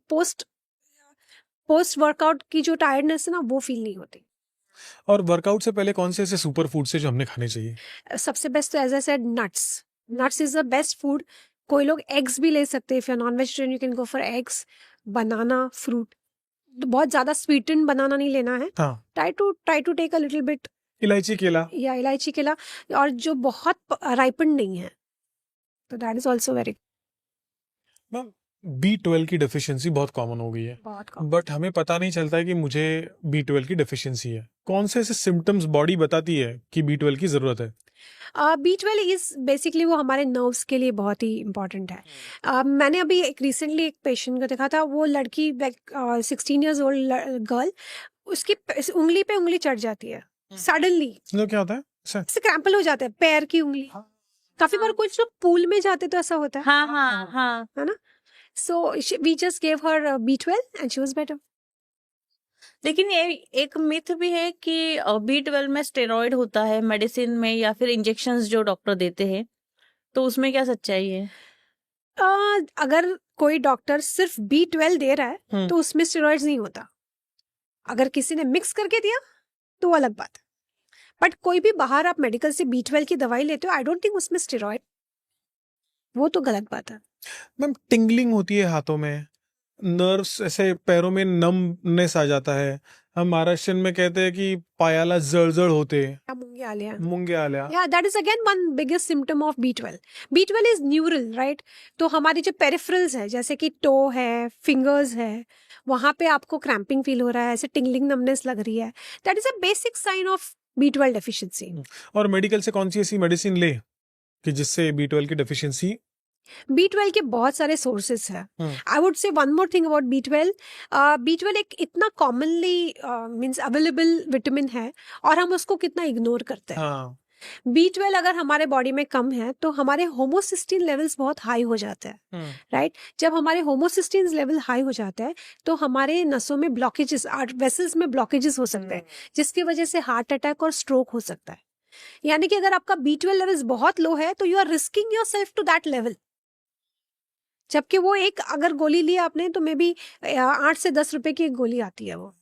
पोस्ट वर्कआउट की जो टायर्डनेस है ना, वो फील नहीं होती। और वर्कआउट से पहले कौन से ऐसे सुपर फूड से जो हमने खाने चाहिए? सबसे बेस्ट तो as I said nuts is the best food. कोई लोग एग्स भी ले सकते हैं। If you are non vegetarian you can go for eggs, banana, fruit. तो बहुत ज्यादा स्वीटन बनाना नहीं लेना है। हाँ। Try to take a little bit, इलायची केला। या इलायची केला, और जो बहुत राइपन नहीं है, तो that is also very ma'am B12 की डेफिशिएंसी बहुत कॉमन हो गई है, बहुत बट हमें पता नहीं चलता है कि मुझे B12 की डेफिशिएंसी है। कौन से ऐसे सिम्टम्स बॉडी बताती है कि B12 की जरूरत है? B12 इज बेसिकली वो हमारे नर्व्स के लिए बहुत ही इंपॉर्टेंट है। मैंने अभी एक रिसेंटली एक पेशेंट को देखा था, वो लड़की 16 ईयर्स ओल्ड गर्ल, उसकी उंगली पे उंगली चढ़ जाती है सडनली। तो क्या होता है? ऐसे क्रैम्पल हो जाता है पैर की उंगली। काफी बार कुछ लोग पूल में जाते तो ऐसा होता है, हाँ हाँ हाँ। है ना? So we just gave her B12 and she was better. लेकिन ये एक मिथ भी है कि B12 में स्टेरॉइड होता है मेडिसिन में या फिर इंजेक्शंस जो डॉक्टर देते हैं, तो उसमें क्या सच्चाई है? अगर कोई डॉक्टर सिर्फ B12 दे रहा है तो उसमें स्टेरॉइड्स नहीं होता। अगर किसी ने मिक्स करके दिया तो अलग बात है। बट कोई भी बाहर आप मेडिकल से B12 की दवाई लेते हो, आई डोंट थिंक उसमें स्टेरॉइड, वो तो गलत बात है। मैम टिंगलिंग होती है हाथों में, नर्व्स ऐसे पैरों में नमनेस आ जाता है। हम महाराष्ट्र में कहते हैं कि पायाला जळजळ होते, मूंगे आल्या। Yeah, that is again one biggest symptom of B12. B12 is neural, right? तो हमारी जो पेरिफेरल्स है, जैसे कि टो है, फिंगर्स है, वहां पे आपको क्रैम्पिंग फील हो रहा है, ऐसे टिंगलिंग नमनेस लग रही है, that is a basic sign of B12 deficiency. और मेडिकल से कौन सी ऐसी मेडिसिन ले कि जिससे B12 की डेफिशिएंसी? B12 के बहुत सारे सोर्सेस है। आई वुड से one more thing about B12। B12 एक इतना कॉमनली मींस अवेलेबल विटामिन है, और हम उसको कितना इग्नोर करते हैं। हाँ। B12 अगर हमारे बॉडी में कम है तो हमारे होमोसिस्टीन लेवल्स बहुत हाई हो जाते हैं, राइट? जब हमारे होमोसिस्टीन लेवल हाई हो जाता है तो हमारे नसों में ब्लॉकेजेस, वेसल्स में ब्लॉकेजेस हो सकते हैं, जिसकी वजह से हार्ट अटैक और स्ट्रोक हो सकता है। यानी कि अगर आपका B12 लेवल्स बहुत लो है तो you are risking yourself to that level. जबकि वो एक अगर गोली ली आपने तो मे बी 8 से 10 रुपए की एक गोली आती है वो।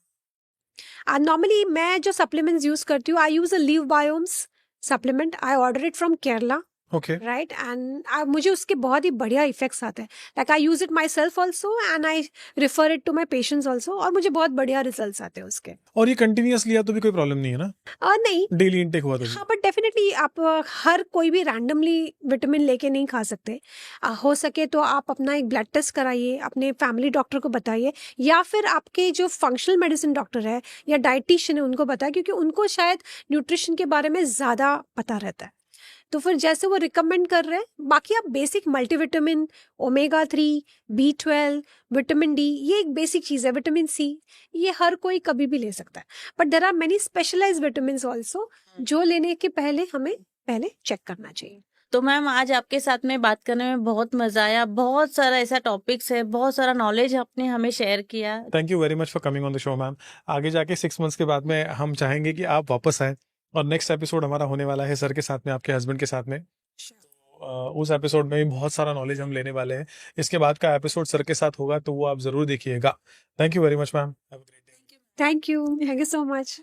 नॉर्मली मैं जो सप्लीमेंट्स यूज करती हूँ, I use a live biomes supplement. I order it from Kerala okay, right and मुझे उसके बहुत ही बढ़िया इफेक्ट्स आते हैं. Like I use it myself also and I refer it to my patients also, और मुझे बहुत बढ़िया रिजल्ट आते हैं उसके. और ये कंटिन्यूअस लिया तो भी कोई प्रॉब्लम नहीं है ना, नहीं, डेली इनटेक हुआ तो भी? हाँ, बट डेफिनेटली आप हर कोई भी रैंडमली विटामिन लेके नहीं खा सकते. हो सके तो आप अपना एक ब्लड टेस्ट कराइए, अपने फैमिली डॉक्टर को बताइए, या फिर आपके जो फंक्शनल मेडिसिन डॉक्टर है या डाइटिशियन है उनको बताइए, क्योंकि उनको शायद न्यूट्रिशन के बारे में ज़्यादा पता रहता है. तो फिर जैसे वो रिकमेंड कर रहे हैं, बाकी आप basic multivitamin, omega 3, B12, vitamin D, ये एक बेसिक चीज़ है. विटामिन सी, ये हर कोई कभी भी ले सकता है, but there are many specialised vitamin also जो लेने के पहले हमें पहले चेक करना चाहिए. तो मैम आज आपके साथ में बात करने में बहुत मजा आया, बहुत सारा ऐसा टॉपिक्स है, बहुत सारा नॉलेज आपने हमें शेयर किया. Thank you very much for coming on the show ma'am. आगे जाके 6 मंथ्स के बाद में हम चाहेंगे कि आप वापस आए, और नेक्स्ट एपिसोड हमारा होने वाला है सर के साथ में, आपके हस्बैंड के साथ में. उस एपिसोड में भी बहुत सारा नॉलेज हम लेने वाले हैं. इसके बाद का एपिसोड सर के साथ होगा, तो वो आप जरूर देखिएगा. Thank you very much ma'am. Thank you so much.